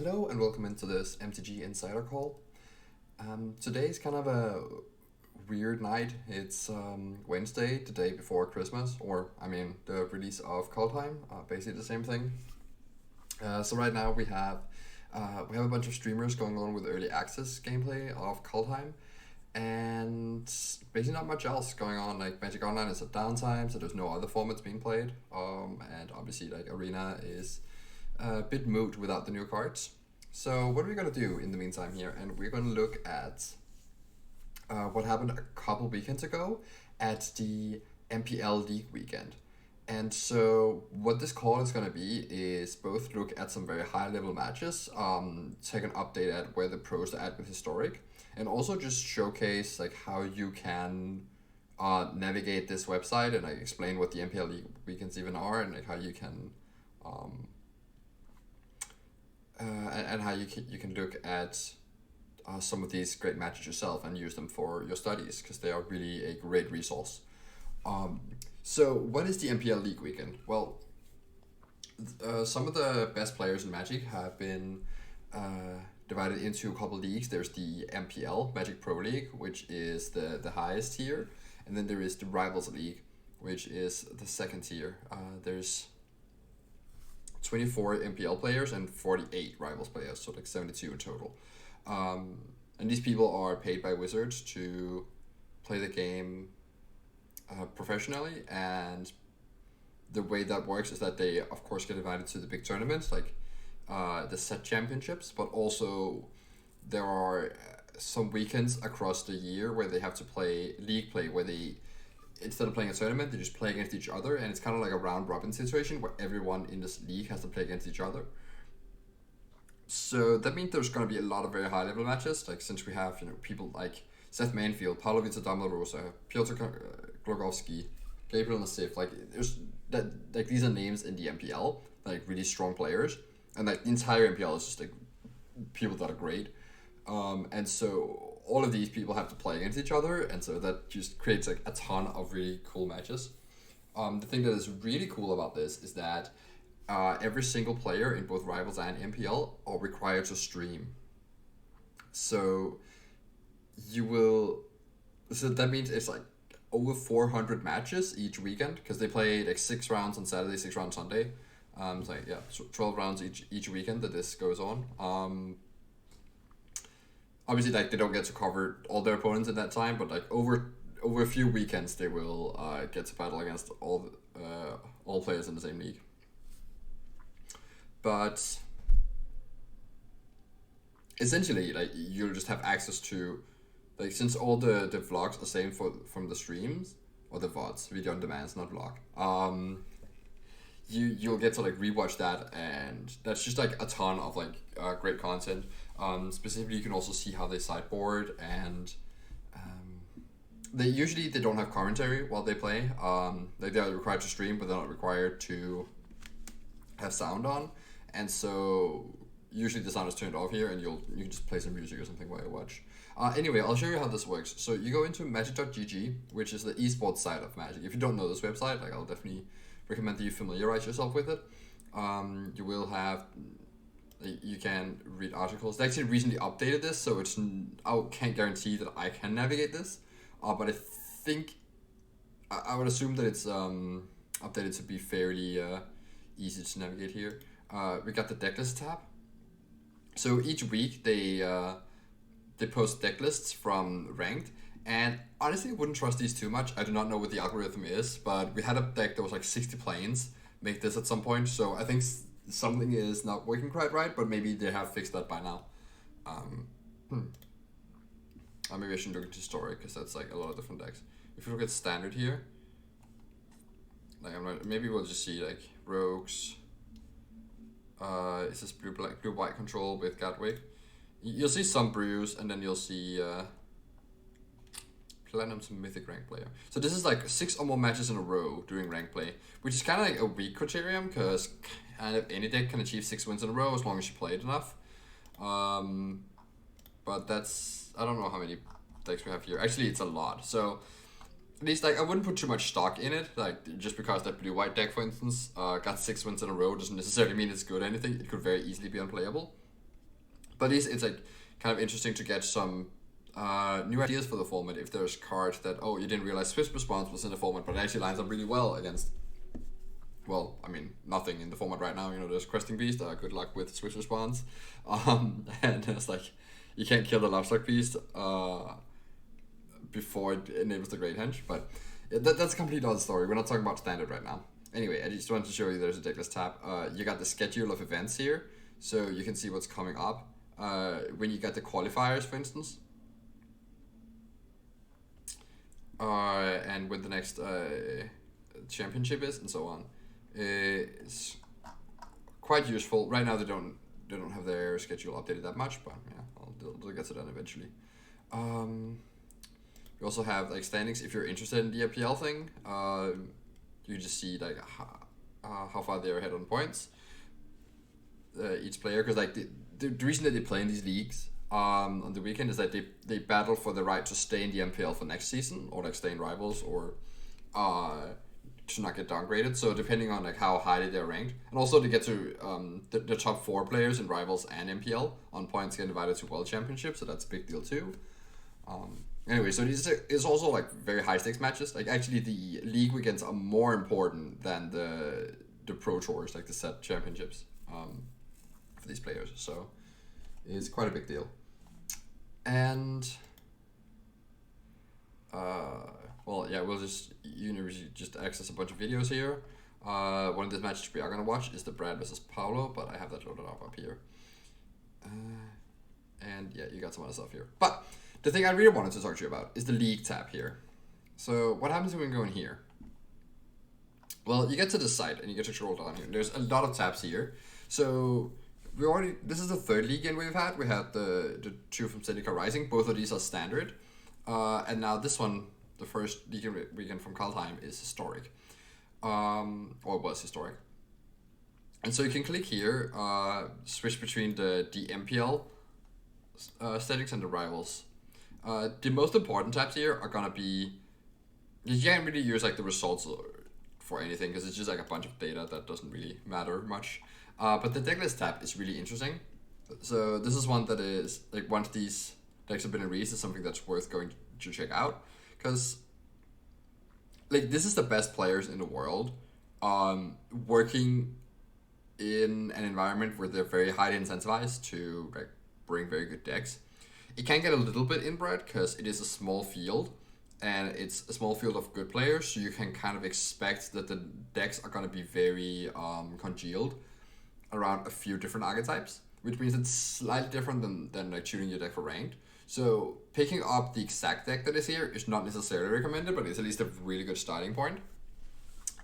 Hello and welcome into this MTG Insider call. Today is kind of a weird night. It's Wednesday, the day before Christmas, or the release of Kaldheim, basically the same thing. So right now we have a bunch of streamers going on with early access gameplay of Kaldheim, and basically not much else going on. Like Magic Online is at downtime, so there's no other formats being played. And obviously like Arena is a bit moot without the new cards. So what are we gonna do in the meantime here? And we're gonna look at what happened a couple weekends ago at the MPL League weekend. And so what this call is gonna be is both look at some very high level matches, take an update at where the pros are at with historic, and also just showcase like how you can navigate this website and like explain what the MPL League weekends even are and like how you can um, and how you can look at some of these great matches yourself and use them for your studies because they are really a great resource. Um, so what is the MPL League weekend? Well, some of the best players in Magic have been divided into a couple leagues. There's the MPL, Magic Pro League, which is the highest tier, and then there is the Rivals League, which is the second tier. There's 24 MPL players and 48 Rivals players, so like 72 in total. And these people are paid by Wizards to play the game professionally, and the way that works is that they, of course, get invited to the big tournaments, like the set championships, but also there are some weekends across the year where they have to play league play, where they, instead of playing a tournament, they just play against each other, and it's kind of like a round robin situation where everyone in this league has to play against each other. So that means there's going to be a lot of very high level matches, like since we have people like Seth Manfield, Paulo Vitor Damarosa, Piotr Glogowski, Gabriel Nassif, like there's that, like these are names in the MPL, like really strong players, and like the entire MPL is just like people that are great, and so all of these people have to play against each other, and so that just creates like a ton of really cool matches. The thing that is really cool about this is that every single player in both Rivals and MPL are required to stream. So you will, so that means it's like over 400 matches each weekend because they play like 6 rounds on Saturday, 6 rounds Sunday. So yeah, 12 rounds each weekend that this goes on. Obviously, like they don't get to cover all their opponents at that time, but like over a few weekends they will get to battle against all players in the same league. But essentially, like you'll just have access to, like since all the vlogs are same from the streams or the VODs, video on demands, not vlog. You'll get to like rewatch that, and that's just like a ton of like great content. Specifically, you can also see how they sideboard, and they don't have commentary while they play. Like they're required to stream, but they're not required to have sound on, and so usually the sound is turned off here, and you can just play some music or something while you watch. Anyway, I'll show you how this works. So you go into magic.gg, which is the esports side of Magic. If you don't know this website, like I'll definitely recommend that you familiarize yourself with it. You will have, you can read articles. They actually recently updated this, so I can't guarantee that I can navigate this, but I think I would assume that it's updated to be fairly easy to navigate here. We got the decklist tab. So each week they post deck lists from ranked, and honestly I wouldn't trust these too much. I do not know what the algorithm is, but we had a deck that was like 60 planes make this at some point, so I think something is not working quite right, but maybe they have fixed that by now. Maybe I shouldn't look at historic because that's like a lot of different decks. If you look at standard here, like maybe we'll just see like rogues. It's this blue white control with Gatwick. You'll see some brews, and then you'll see Platinum to Mythic rank player. So this is like 6 or more matches in a row during rank play, which is kind of like a weak criterion because kind of any deck can achieve 6 wins in a row as long as you play it enough. But that's, I don't know how many decks we have here. Actually, it's a lot. So at least like I wouldn't put too much stock in it. Like just because that blue white deck, for instance, got 6 wins in a row doesn't necessarily mean it's good or anything. It could very easily be unplayable. But at least it's like kind of interesting to get some new ideas for the format. If there's cards that, oh, you didn't realize Swift Response was in the format, but it actually lines up really well against, well, I mean, nothing in the format right now. You know, there's Questing Beast. Good luck with Swift Response. And it's like, you can't kill the Lovestock Beast before it enables the Great Henge. But that's a complete other story. We're not talking about Standard right now. Anyway, I just wanted to show you there's a decklist tab. You got the schedule of events here, so you can see what's coming up. When you get the qualifiers, for instance, and when the next championship is, and so on. It's quite useful. Right now they don't have their schedule updated that much, but yeah, they'll get to that eventually. You also have like standings if you're interested in the MPL thing. You just see like how far they're ahead on points. Each player, because like the reason that they play in these leagues on the weekend is that they battle for the right to stay in the MPL for next season, or like stay in Rivals, or to not get downgraded. So depending on like how highly they're ranked, and also to get to the top 4 players in Rivals and MPL on points get invited to World Championships, so that's a big deal too. Anyway, so these is also like very high stakes matches. Like actually the league weekends are more important than the pro tours, like the set championships for these players. So it's quite a big deal. And well, yeah, we'll just just access a bunch of videos here. One of the matches we are gonna watch is the Brad versus Paolo, but I have that loaded up here. And yeah, you got some other stuff here. But the thing I really wanted to talk to you about is the league tab here. So what happens when we go in here? Well, you get to the site and you get to scroll down here. There's a lot of tabs here. So this is the 3rd league in we've had. We had the 2 from Zendika Rising. Both of these are standard. And now this one, the first league weekend from Kaldheim, is historic. Or was historic. And so you can click here, switch between the MPL settings and the Rivals. The most important tabs here are gonna be, you can't really use like the results for anything because it's just like a bunch of data that doesn't really matter much. But the decklist tab is really interesting. So this is one that is like, once these decks have been released, is something that's worth going to check out, because like this is the best players in the world working in an environment where they're very highly incentivized to like bring very good decks. It can get a little bit inbred because it is a small field, and it's a small field of good players, so you can kind of expect that the decks are going to be very congealed around a few different archetypes, which means it's slightly different than like shooting your deck for ranked. So picking up the exact deck that is here is not necessarily recommended, but it's at least a really good starting point.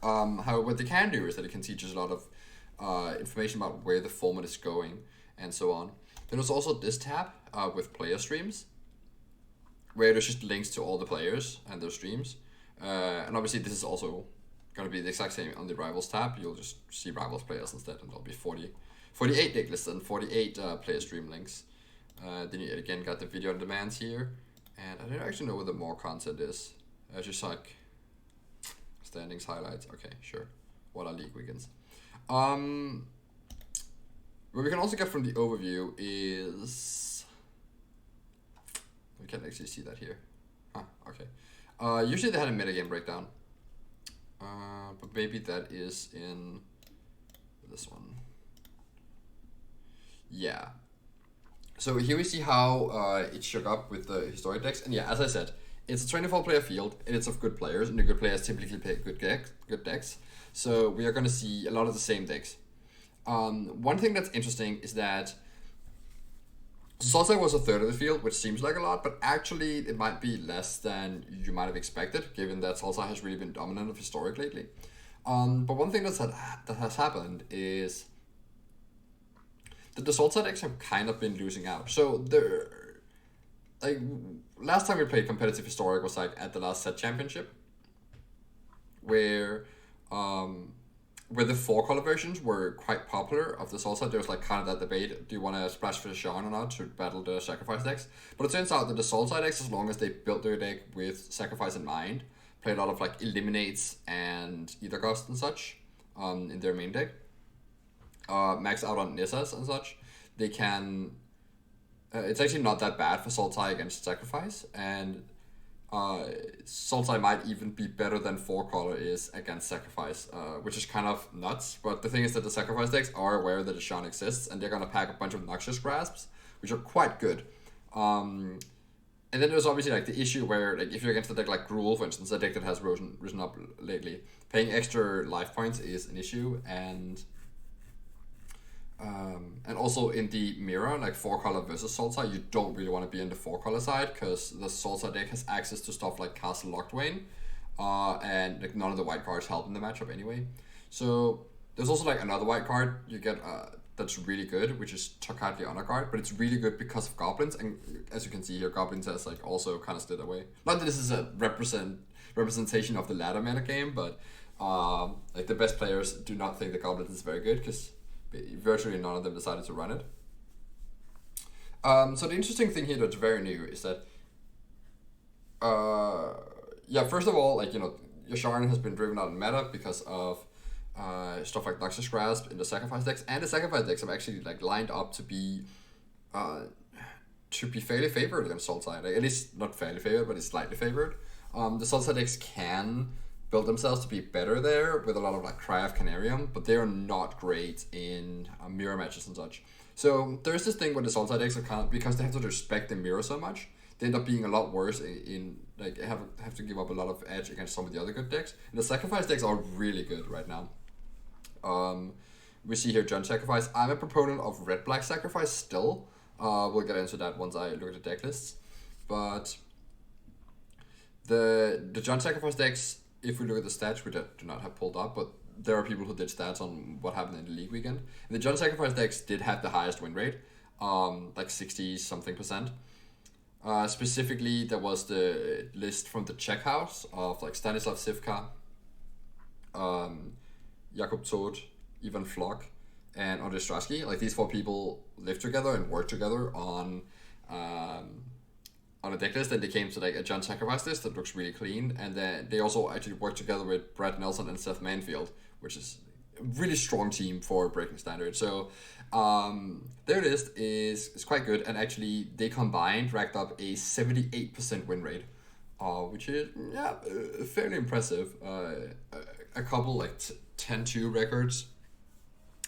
However, what they can do is that it can teach us a lot of information about where the format is going and so on. Then there's also this tab with player streams, where there's just links to all the players and their streams. And obviously this is also going to be the exact same on the Rivals tab. You'll just see Rivals players instead, and there'll be 48 deck lists and 48 player stream links. Then you again got the video on demand here, and I don't actually know what the more content is. Just like standings, highlights. Okay, sure. What are league weekends? What we can also get from the overview is, we can't actually see that here. Okay. Usually they had a metagame breakdown, but maybe that is in this one. Yeah. So here we see how it shook up with the historic decks, and yeah, as I said, it's a 24-player field, and it's of good players, and the good players typically play good decks. So we are going to see a lot of the same decks. One thing that's interesting is that Salsa was a third of the field, which seems like a lot, but actually it might be less than you might have expected, given that Salsa has really been dominant of historic lately. But one thing that has happened is that the Salsa decks have kind of been losing out. So like last time we played competitive historic was like at the last set championship, where the 4-color versions were quite popular of the Salsa. There was like kind of that debate, do you want to splash for Sean or not to battle the sacrifice decks? But it turns out that the Salsa decks, as long as they built their deck with sacrifice in mind, play a lot of like eliminates and ether cost and such in their main deck, max out on Nissas and such, they can It's actually not that bad for Sultai against Sacrifice, and Sultai might even be better than Four Color is against Sacrifice, which is kind of nuts. But the thing is that the Sacrifice decks are aware that Deshaun exists, and they're gonna pack a bunch of Noxious Grasps, which are quite good. Um, and then there's obviously like the issue where like if you're against a deck like Gruul, for instance, a deck that has risen up lately, paying extra life points is an issue, and also in the mirror, like four color versus Sultai, you don't really want to be in the four color side because the Sultai deck has access to stuff like Castle Locthwain, and like none of the white cards help in the matchup anyway. So there's also like another white card you get that's really good, which is Tokatli Honor Guard, but it's really good because of goblins, and as you can see here, goblins has like also kind of slid away. Not that this is a representation of the ladder meta game, but like the best players do not think the goblins is very good because virtually none of them decided to run it. So the interesting thing here that's very new is that, yeah, first of all, like, Yasharn has been driven out in meta because of stuff like Noxious Grasp in the Sacrifice decks, and the Sacrifice decks have actually like lined up uh, to be fairly favored against Sultai. Like, at least not fairly favored, but it's slightly favored. The Sultai decks can build themselves to be better there with a lot of like Cry of Canarium, but they are not great in mirror matches and such. So there's this thing where the Sultai decks are kind of, because they have to respect the mirror so much, they end up being a lot worse in like have to give up a lot of edge against some of the other good decks. And the Sacrifice decks are really good right now. We see here John Sacrifice. I'm a proponent of Red Black Sacrifice still. We'll get into that once I look at the deck lists. But the John Sacrifice decks, if we look at the stats, which I do not have pulled up, but there are people who did stats on what happened in the league weekend. And the John Sacrifice decks did have the highest win rate, like 60 something percent. Specifically, there was the list from the Czech house of like Stanislav Sivka, Jakub Todt, Ivan Flock, and Andrzej Strasky. Like these four people lived together and worked together on a deck list, and they came to like a John Sacrifice list that looks really clean. And then they also actually worked together with Brad Nelson and Seth Manfield, which is a really strong team for breaking standard. So their list is quite good, and actually they combined racked up a 78% win rate, which is fairly impressive. A couple like 10-2 records.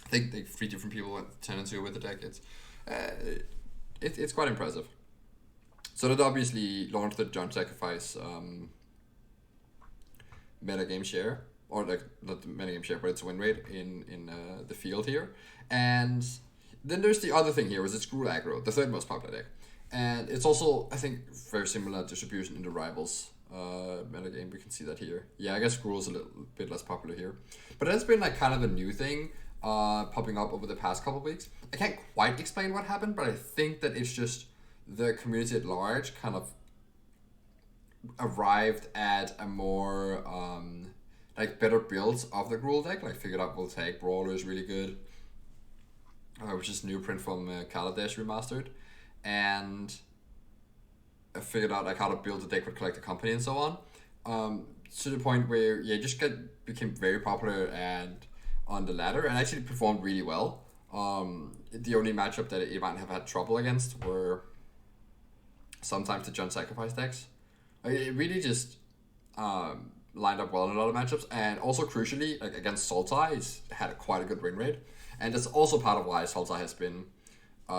I think like three different people went 10-2 with the deck. It's quite impressive. So that obviously launched the John Sacrifice metagame share, or like not the metagame share, but its win rate in the field here. And then there's the other thing here, is it's Gruul aggro, the third most popular deck, and it's also I think very similar distribution in the rivals metagame. We can see that here. Yeah, I guess Gruul's a little bit less popular here, but that's been like kind of a new thing popping up over the past couple of weeks. I can't quite explain what happened, but I think that it's just the community at large kind of arrived at a more like better builds of the Gruul deck. Like figured out Voltaic Brawler is really good, which is new print from Kaladesh Remastered, and I figured out like how to build a deck with Collector Company and so on. To the point where just became very popular and on the ladder, and actually performed really well. The only matchup that it might have had trouble against were sometimes the John Sacrifice decks. It really just lined up well in a lot of matchups, and also crucially, like against Sultai, it's had quite a good win rate, and that's also part of why Sultai has been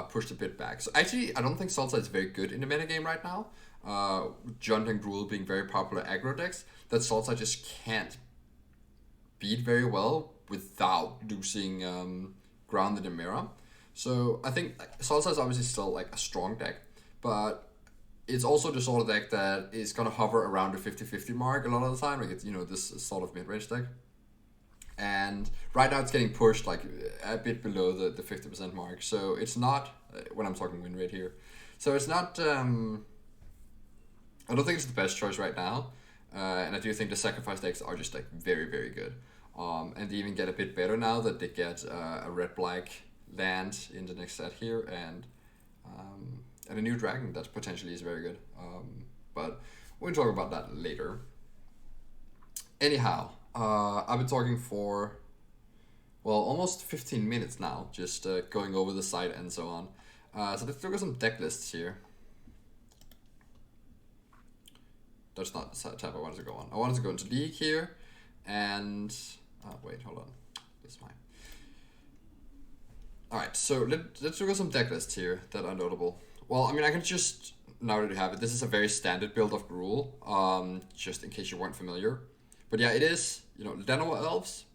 pushed a bit back. So actually, I don't think Sultai is very good in the metagame right now. John and Gruul being very popular aggro decks, that Sultai just can't beat very well without losing ground in the mirror. So I think Sultai is obviously still like a strong deck, but it's also the sort of deck that is going to hover around the 50-50 mark a lot of the time. Like it's, this sort of mid-range deck. And right now it's getting pushed like a bit below the 50% mark. So it's not, when I'm talking win rate here. So it's not, I don't think it's the best choice right now. And I do think the Sacrifice decks are just like very, very good. And they even get a bit better now that they get a red-black land in the next set here, and a new dragon that potentially is very good. But we'll talk about that later. Anyhow, I've been talking for, well, almost 15 minutes now, just going over the site and so on. So let's look at some deck lists here. That's not the tab I wanted to go on. I wanted to go into League here, and wait, hold on. This is mine. All right, so let's look at some deck lists here that are notable. Well, I mean, I can just, now that you have it, this is a very standard build of Gruul, just in case you weren't familiar. But yeah, it is, Lenovo Elves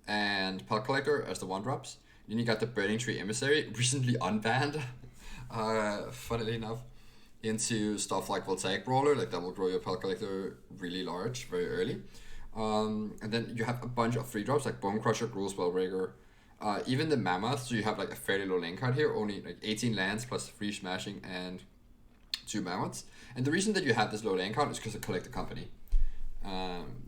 and Pelk Collector as the 1-drops. Then you got the Burning Tree Emissary, recently unbanned, funnily enough, into stuff like Voltaic Brawler, like that will grow your Pelk Collector really large very early. And then you have a bunch of 3-drops like Bone Crusher, Gruul Spellbreaker, even the Mammoth, so you have like a fairly low lane card here, only like 18 lands plus 3 smashing and 2 Mammoths. And the reason that you have this low lane card is because of Collector Company.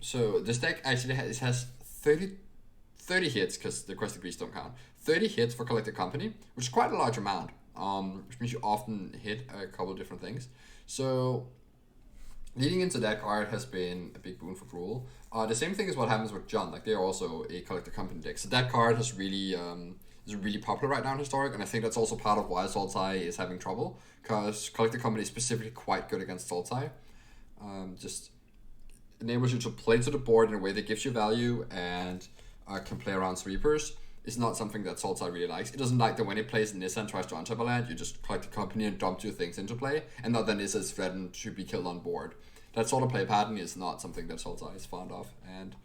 So this deck actually has 30 hits, because the Quest Degrees don't count. 30 hits for Collector Company, which is quite a large amount, which means you often hit a couple of different things. So leading into that card has been a big boon for Gruul. The same thing is what happens with John. Like, they're also a Collector Company deck. So that card has really is really popular right now in Historic, and I think that's also part of why Sultai is having trouble, because Collector Company is specifically quite good against Sultai. Just enables you to play to the board in a way that gives you value and can play around sweepers. It's not something that Sultai really likes. It doesn't like that when it plays Nissa and tries to untap a land, you just Collect the Company and dump 2 things into play, and not that Nissa is threatened to be killed on board. That sort of play pattern is not something that Sultai is fond of, and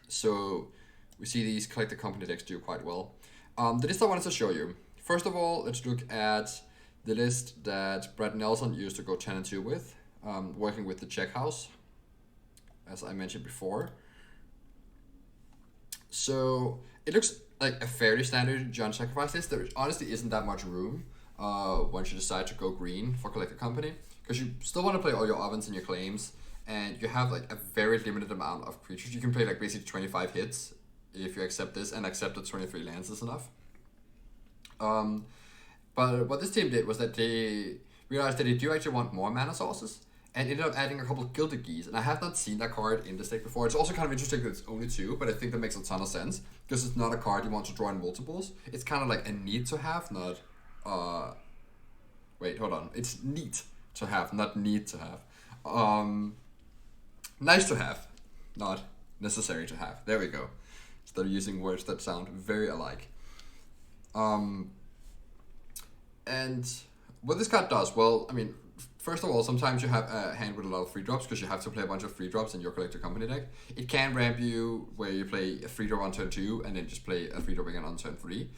so we see these Collect the Company decks do quite well. The list I wanted to show you. First of all, let's look at the list that Brad Nelson used to go 10-2 with, working with the Check House, as I mentioned before. So it looks like a fairly standard John Sacrifice list. There honestly isn't that much room once you decide to go green for Collector Company, because you still want to play all your ovens and your claims, and you have like a very limited amount of creatures. You can play like basically 25 hits if you accept this, and accept that 23 lands is enough. But what this team did was that they realized that they do actually want more mana sources, and ended up adding a couple of Gilded Geese, and I have not seen that card in this deck before. It's also kind of interesting that it's only 2, but I think that makes a ton of sense, because it's not a card you want to draw in multiples. It's kind of like a need to have, not wait, hold on. It's neat to have, not need to have. Nice to have, not necessary to have. There we go. Instead of using words that sound very alike. And what this card does, well, I mean, first of all, sometimes you have a hand with a lot of 3-drops, because you have to play a bunch of 3-drops in your Collector Company deck. It can ramp you where you play a 3-drop on turn 2 and then just play a 3-drop again on turn 3,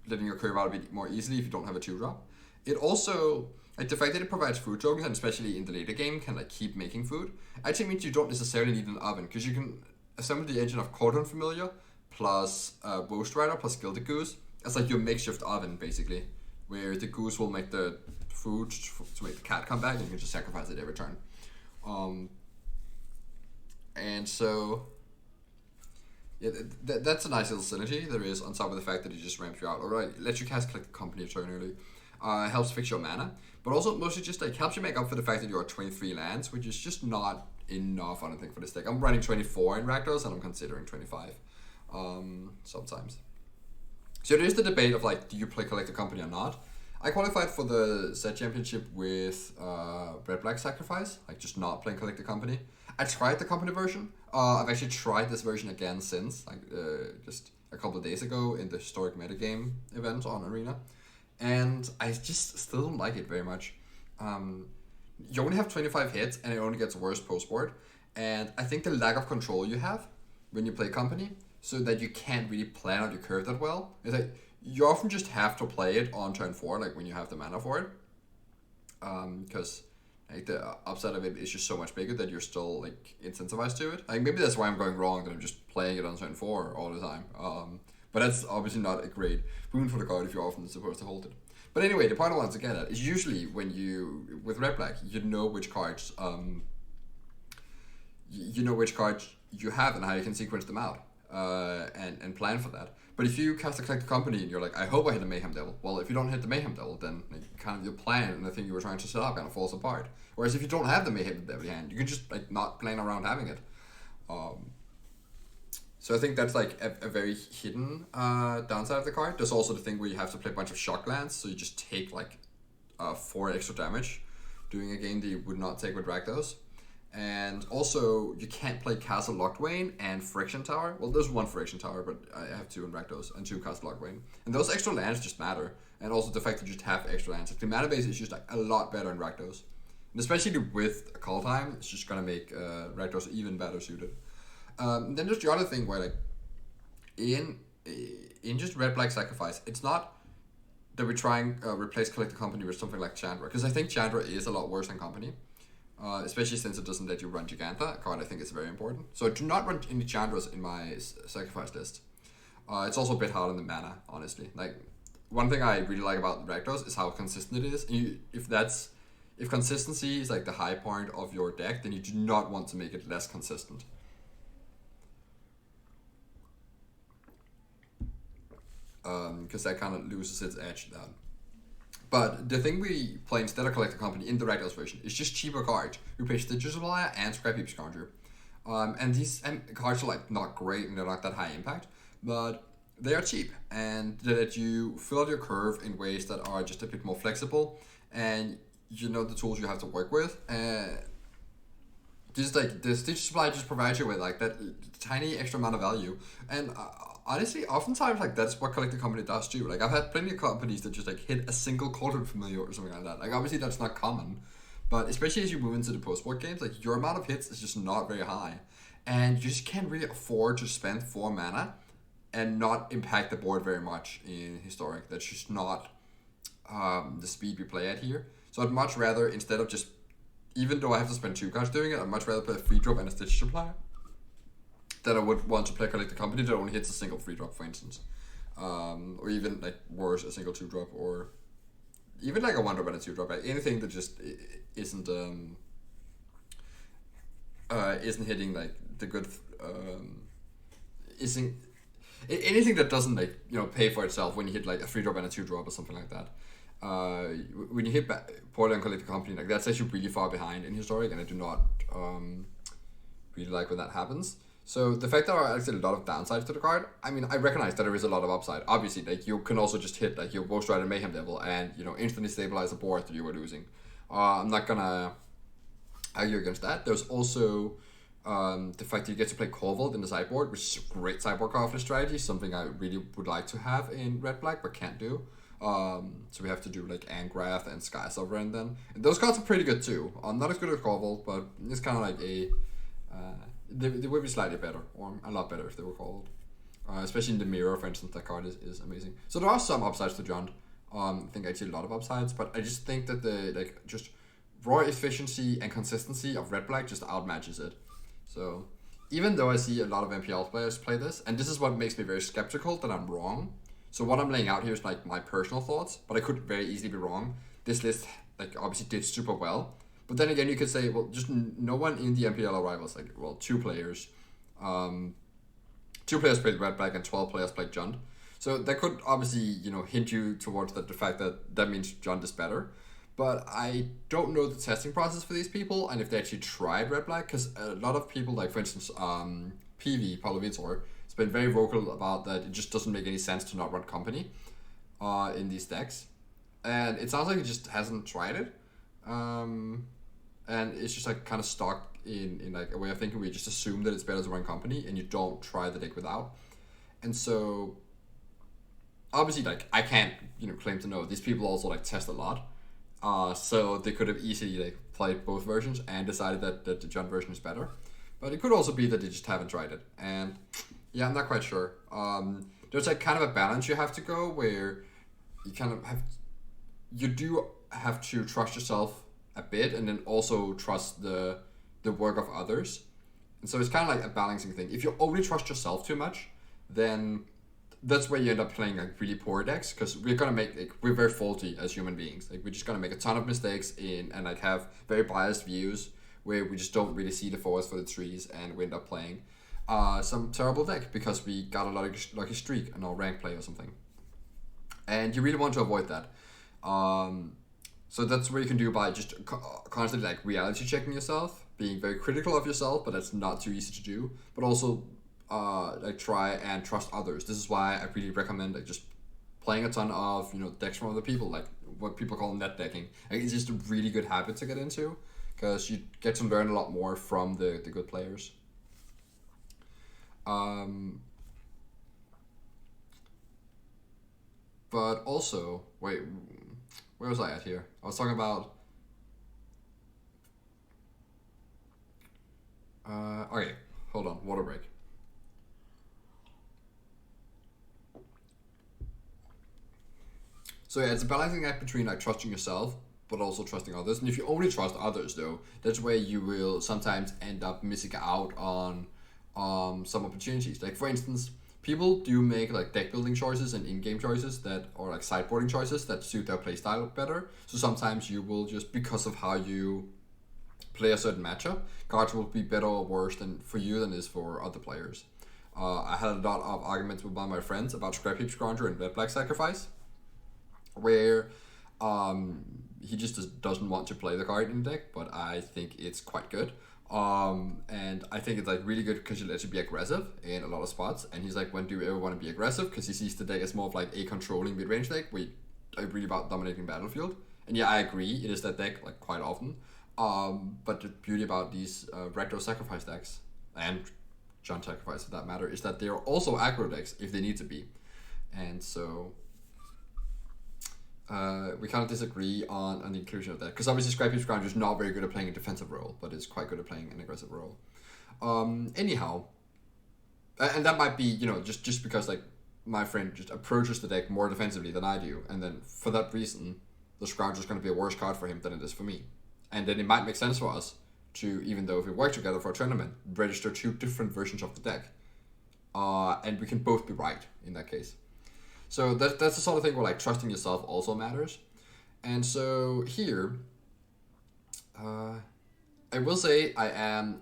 letting your curve out a bit more easily if you don't have a 2-drop. It also, like, the fact that it provides food tokens, and especially in the later game, can like keep making food, actually means you don't necessarily need an oven, because you can assemble the engine of Cordon Familiar plus Ghost Rider plus Gilded Goose as like your makeshift oven, basically, where the goose will make the food to make the cat come back, and you can just sacrifice it every turn. And so yeah, that's a nice little synergy there is, on top of the fact that it just ramps you out. Alright, lets you cast Collect the Company a turn early. Helps fix your mana, but also mostly just like helps you make up for the fact that you're at 23 lands, which is just not enough, I don't think, for this deck. I'm running 24 in Rakdos, and I'm considering 25 sometimes. So there is the debate of like, do you play Collector Company or not? I qualified for the set championship with Red Black Sacrifice, like just not playing Collector Company. I tried the Company version. I've actually tried this version again since, like just a couple of days ago in the Historic Metagame event on Arena, and I just still don't like it very much. You only have 25 hits, and it only gets worse post-board, and I think the lack of control you have when you play Company, so that you can't really plan out your curve that well, is like you often just have to play it on turn 4, like when you have the mana for it, because like the upside of it is just so much bigger that you're still like incentivized to it. Like maybe that's why I'm going wrong, that I'm just playing it on turn 4 all the time. But that's obviously not a great boon for the card if you're often supposed to hold it. But anyway, the point I wanted to get at is usually when you, with Red Black, you know which cards you know which cards you have and how you can sequence them out. And plan for that. But if you cast a Collector Company and you're like, I hope I hit the Mayhem Devil, well, if you don't hit the Mayhem Devil, then like, kind of your plan and the thing you were trying to set up kind of falls apart. Whereas if you don't have the Mayhem Devil hand, you can just like not plan around having it. So I think that's like a very hidden downside of the card. There's also the thing where you have to play a bunch of shock lands, so you just take like 4 extra damage doing a game that you would not take with Rakdos. And also, you can't play Castle Locthwain and Friction Tower. Well, there's 1 Friction Tower, but I have 2 in Rakdos and 2 Castle Locthwain. And those extra lands just matter. And also the fact that you just have extra lands. Like, the mana base is just like a lot better in Rakdos. And especially with Call Time, it's just gonna make Rakdos even better suited. Then there's the other thing where like in just Red Black Sacrifice, it's not that we try and replace Collector Company with something like Chandra, because I think Chandra is a lot worse than Company. Especially since it doesn't let you run Giganta, a card I think is very important. So I do not run any Chandras in my sacrifice list. It's also a bit hard on the mana, honestly. Like, one thing I really like about Rakdos is how consistent it is. If consistency is like the high point of your deck, then you do not want to make it less consistent. Because that kind of loses its edge then. But the thing we play instead of Collector Company in the Rakdos version is just cheaper cards. We play Stitcher Supplier and Scrap Heap Scourger. And these cards are like not great and they're not that high impact, but they are cheap and they let you fill out your curve in ways that are just a bit more flexible, and you know the tools you have to work with. Just like the Stitcher Supply just provides you with like that tiny extra amount of value, and honestly, oftentimes like that's what Collector Company does too. Like, I've had plenty of companies that just like hit a single Cauldron Familiar or something like that. Like, obviously that's not common, but especially as you move into the post-war games, like your amount of hits is just not very high, and you just can't really afford to spend 4 mana and not impact the board very much in Historic. That's just not the speed we play at here. So I'd much rather, instead of just, even though I have to spend 2 cards doing it, I'd much rather play a free drop and a Stitch Supplier than I would want to play Collector Company that only hits a single free drop, for instance. Or even, like, worse, a single 2-drop, or even like a 1-drop and a 2-drop. Like, anything that just isn't hitting, like, the good, anything that doesn't, like, you know, pay for itself when you hit, like, a 3-drop and a 2-drop or something like that. When you hit Portal and Collector Company, like, that's actually really far behind in Historic, and I do not really like when that happens. So the fact that there are actually a lot of downsides to the card, I mean, I recognize that there is a lot of upside. Obviously, like, you can also just hit like your Ghost Rider Mayhem Devil and, you know, instantly stabilize the board that you were losing. I'm not gonna argue against that. There's also the fact that you get to play Corvold in the sideboard, which is a great sideboard card for the strategy, something I really would like to have in Red Black but can't do. So we have to do like Angrath and Sky Sovereign then. And those cards are pretty good too. Not as good as Corvold, but it's kind of like a they would be slightly better, or a lot better if they were called. Especially in the Mirror, for instance, that card is amazing. So there are some upsides to Jund. I think I see a lot of upsides, but I just think that the like just raw efficiency and consistency of Red Black just outmatches it. So even though I see a lot of MPL players play this, and this is what makes me very skeptical that I'm wrong. So what I'm laying out here is like my personal thoughts, but I could very easily be wrong. This list like obviously did super well. But then again, you could say, well, just no one in the MPL arrivals, like, well, 2 players. 2 players played Red Black and 12 players played Jund. So that could obviously, you know, hint you towards the fact that means Jund is better. But I don't know the testing process for these people and if they actually tried Red Black, because a lot of people, like, for instance, PV, Paulo Vitor, has been very vocal about that it just doesn't make any sense to not run Company in these decks. And it sounds like he just hasn't tried it. And it's just like kind of stuck in like a way of thinking where you just assume that it's better to run Company and you don't try the deck without. And so obviously, like, I can't, you know, claim to know. These people also like test a lot. So they could have easily like played both versions and decided that the Jund version is better. But it could also be that they just haven't tried it. And yeah, I'm not quite sure. There's like kind of a balance you have to go where you kind of you do have to trust yourself a bit and then also trust the work of others. And so it's kind of like a balancing thing. If you only trust yourself too much, then that's where you end up playing like really poor decks, because we're gonna make like, we're very faulty as human beings. Like, we're just gonna make a ton of mistakes and like have very biased views where we just don't really see the forest for the trees, and we end up playing some terrible deck because we got a lucky streak in our rank play or something. And you really want to avoid that. So that's what you can do by just constantly like reality checking yourself, being very critical of yourself, but that's not too easy to do. But also like try and trust others. This is why I really recommend like just playing a ton of decks from other people, like what people call net decking. Like, it's just a really good habit to get into because you get to learn a lot more from the good players. But also, wait, where was I at here? I was talking about. Okay, hold on, water break. So yeah, it's a balancing act between like trusting yourself but also trusting others. And if you only trust others, though, that's where you will sometimes end up missing out on some opportunities. Like for instance, people do make like deck building choices and in-game choices that or like sideboarding choices that suit their playstyle better. So sometimes you will just because of how you play a certain matchup, cards will be better or worse than for you than is for other players. I had a lot of arguments with one of my friends about Scrap Heap Scrounger and Red Black Sacrifice, where he just doesn't want to play the card in the deck, but I think it's quite good. And I think it's like really good because it lets you be aggressive in a lot of spots. And he's like, when do you ever want to be aggressive? Because he sees the deck as more of like a controlling mid-range deck, where you really about dominating battlefield. And yeah, I agree, it is that deck like quite often. But the beauty about these retro sacrifice decks and John Sacrifice for that matter is that they are also aggro decks if they need to be. And so we kind of disagree on the inclusion of that, because obviously Scrap Heap Scrounger is not very good at playing a defensive role, but it's quite good at playing an aggressive role. Anyhow, and that might be just because like my friend just approaches the deck more defensively than I do, and then for that reason, the Scrounger is going to be a worse card for him than it is for me, and then it might make sense for us to, even though if we work together for a tournament, register two different versions of the deck, and we can both be right in that case. So that's the sort of thing where like trusting yourself also matters. And so here, I will say I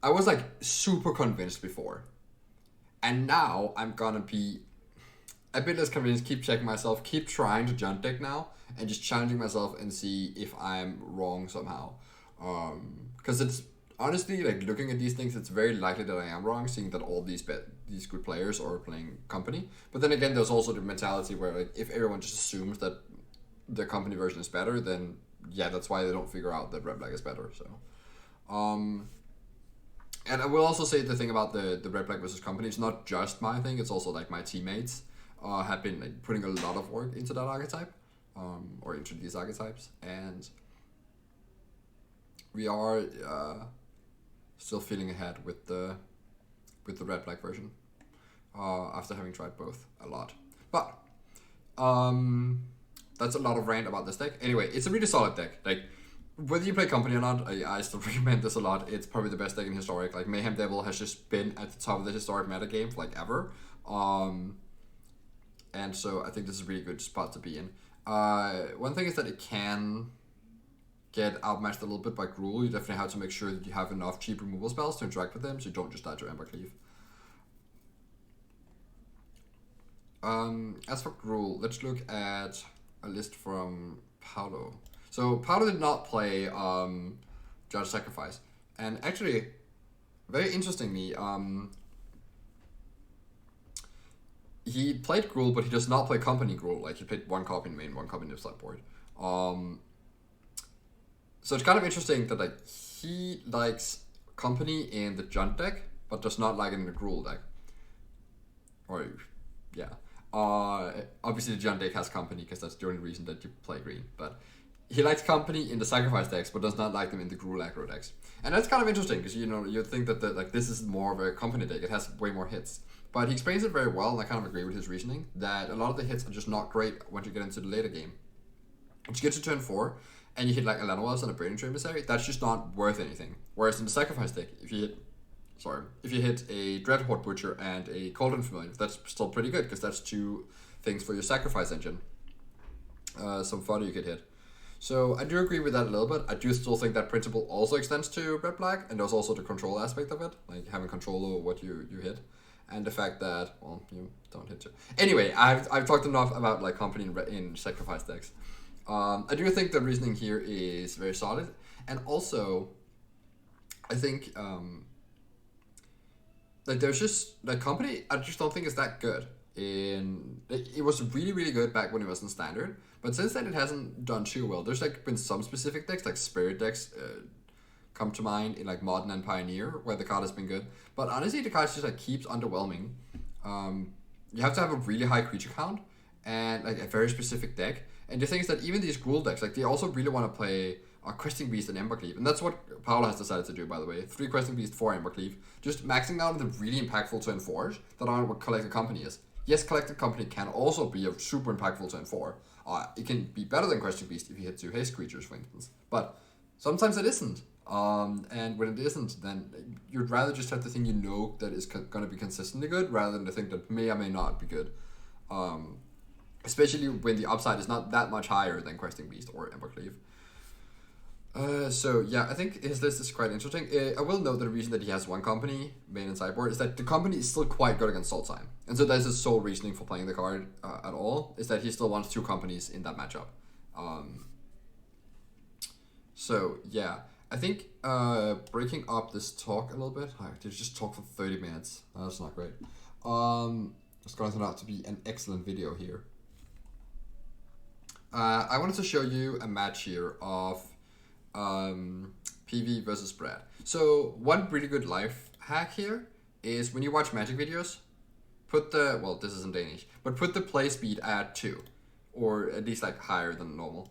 was like super convinced before. And now I'm gonna be a bit less convinced, keep checking myself, keep trying to jump deck now, and just challenging myself and see if I'm wrong somehow. Because it's honestly, like looking at these things, it's very likely that I am wrong, seeing that all these good players are playing company. But then again, there's also the mentality where like if everyone just assumes that the company version is better, then yeah, that's why they don't figure out that Red Black is better. So, and I will also say the thing about the Red Black versus company, it's not just my thing; it's also like my teammates have been like putting a lot of work into that archetype, or into these archetypes, and we are still feeling ahead with the Red Black version after having tried both a lot. But that's a lot of rant about this deck. Anyway, it's a really solid deck. Like whether you play company or not, I still recommend this a lot. It's probably the best deck in Historic. Like Mayhem Devil has just been at the top of the Historic meta game for like ever. And so I think this is a really good spot to be in. One thing is that it can get outmatched a little bit by Gruul. You definitely have to make sure that you have enough cheap removal spells to interact with them, so you don't just die to Ember Cleave. As for Gruul, let's look at a list from Paolo. So Paolo did not play Judge Sacrifice, and actually, very interestingly, he played Gruul, but he does not play Company Gruul. Like he played one copy in main, one copy in the sideboard. So it's kind of interesting that like he likes Company in the Junt deck, but does not like it in the Gruul deck. Or, yeah. Obviously the Junt deck has Company because that's the only reason that you play green. But he likes Company in the Sacrifice decks, but does not like them in the Gruul aggro decks. And that's kind of interesting because you think that like this is more of a Company deck. It has way more hits. But he explains it very well, and I kind of agree with his reasoning that a lot of the hits are just not great once you get into the later game. Once you get to turn 4, and you hit like a Llanowar and a Brain Tree Emissary, that's just not worth anything. Whereas in the Sacrifice deck, if you hit a Dreadhorde Butcher and a Cauldron Familiar, that's still pretty good because that's two things for your Sacrifice engine. Some fodder you could hit. So I do agree with that a little bit. I do still think that principle also extends to Red Black, and there's also the control aspect of it, like having control over what you hit, and the fact that you don't hit too. Anyway, I've talked enough about like Company in Sacrifice decks. I do think the reasoning here is very solid, and also I think like there's just the company. I just don't think it's that good. It was really really good back when it was in standard, but since then it hasn't done too well. There's like been some specific decks like spirit decks come to mind in like modern and pioneer where the card has been good, but honestly the card just like keeps underwhelming. You have to have a really high creature count and like a very specific deck. And the thing is that even these Gruul decks, like they also really want to play Questing Beast and Embercleave, and that's what Paolo has decided to do. By the way, 3 Questing Beast, 4 Embercleave, just maxing out the really impactful turn 4s that aren't what Collected Company is. Yes, Collected Company can also be a super impactful turn 4. It can be better than Questing Beast if you hit 2 haste creatures, for instance. But sometimes it isn't. And when it isn't, then you'd rather just have the thing you know that is going to be consistently good rather than the thing that may or may not be good. Especially when the upside is not that much higher than Questing Beast or Embercleave. So yeah, I think his list is quite interesting. I will note that the reason that he has one company, main and sideboard, is that the company is still quite good against Salt Time. And so that's his sole reasoning for playing the card at all, is that he still wants 2 companies in that matchup. So yeah, I think breaking up this talk a little bit. I did just talk for 30 minutes. That's not great. It's going to turn out to be an excellent video here. I wanted to show you a match here of PV versus Brad. So one really good life hack here is when you watch Magic videos, put the, well, this is in Danish, but put the play speed at 2, or at least like higher than normal.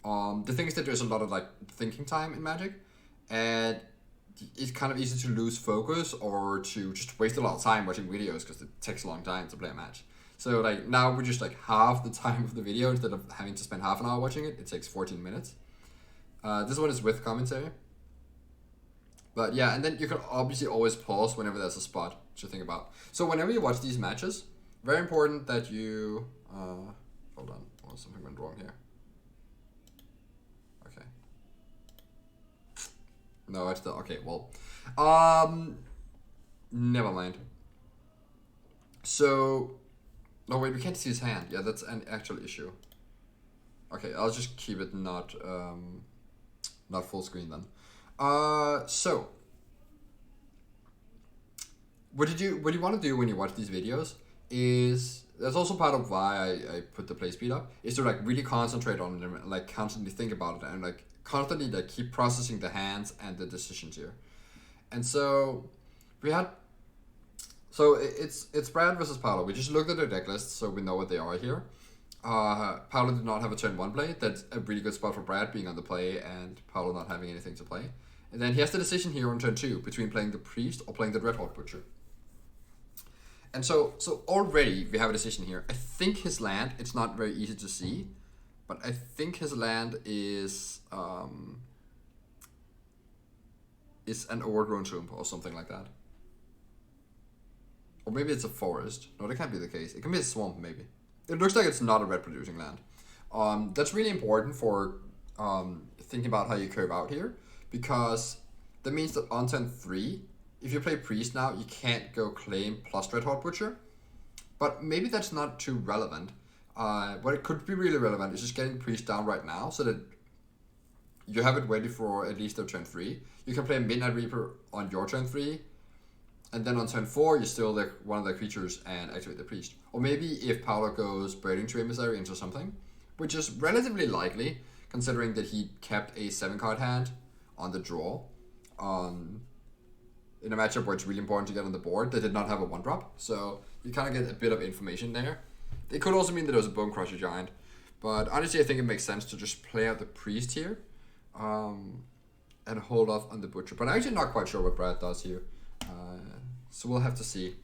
The thing is that there's a lot of like thinking time in Magic, and it's kind of easy to lose focus or to just waste a lot of time watching videos because it takes a long time to play a match. So like now we're just like half the time of the video instead of having to spend half an hour watching it. It takes 14 minutes. This one is with commentary. But yeah, and then you can obviously always pause whenever there's a spot to think about. So whenever you watch these matches, very important that you... hold on, oh, something went wrong here. Okay. No, it's still... Okay, well. Never mind. So... No, wait, we can't see his hand. Yeah, that's an actual issue. Okay, I'll just keep it not full screen then. So what you want to do when you watch these videos is, that's also part of why I put the play speed up, is to like really concentrate on them and like constantly think about it and like constantly like keep processing the hands and the decisions here. And so we had, so it's Brad versus Paolo. We just looked at their deck lists so we know what they are here. Paolo did not have a turn 1 play. That's a really good spot for Brad being on the play and Paolo not having anything to play. And then he has the decision here on turn 2 between playing the Priest or playing the Dreadhawk Butcher. And so already we have a decision here. I think his land, it's not very easy to see, but I think his land is an Overgrown Tomb or something like that. Or maybe it's a forest. No, that can't be the case. It can be a swamp maybe. It looks like it's not a red producing land. That's really important for thinking about how you curve out here, because that means that on turn 3, if you play Priest now, you can't go claim plus Dreadhawk Butcher. But maybe that's not too relevant. What it could be really relevant is just getting Priest down right now so that you have it ready for at least their turn 3. You can play Midnight Reaper on your turn 3. And then on turn 4, you steal one of the creatures and activate the Priest. Or maybe if Paolo goes Braiding Tree Emissary into something, which is relatively likely, considering that he kept a 7-card hand on the draw. In a matchup where it's really important to get on the board, they did not have a 1-drop. So you kind of get a bit of information there. It could also mean that it was a Bone Crusher Giant. But honestly, I think it makes sense to just play out the Priest here. And hold off on the Butcher. But I'm actually not quite sure what Brad does here. So we'll have to see.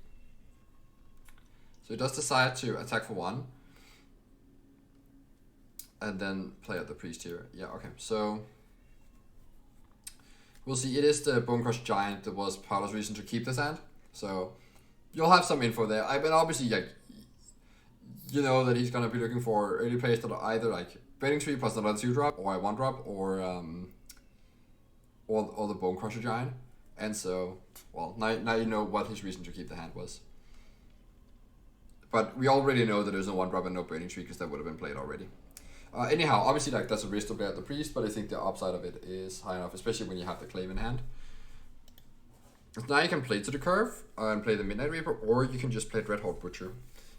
So he does decide to attack for 1. And then play out the Priest here. Yeah, okay. So we'll see. It is the Bone Crush Giant that was Paolo's reason to keep this hand. So you'll have some info there. But obviously, like, you know that he's going to be looking for early plays that are either like Braiding Tree plus another 2-drop, or a 1-drop, or the Bone Crusher Giant. And so, well, now you know what his reason to keep the hand was. But we already know that there's no 1-drop and no Braiding Tree because that would have been played already. Anyhow, obviously, like, that's a risk to play out the Priest, but I think the upside of it is high enough, especially when you have the claim in hand. So now you can play to the curve and play the Midnight Reaper, or you can just play Red Hawk Butcher.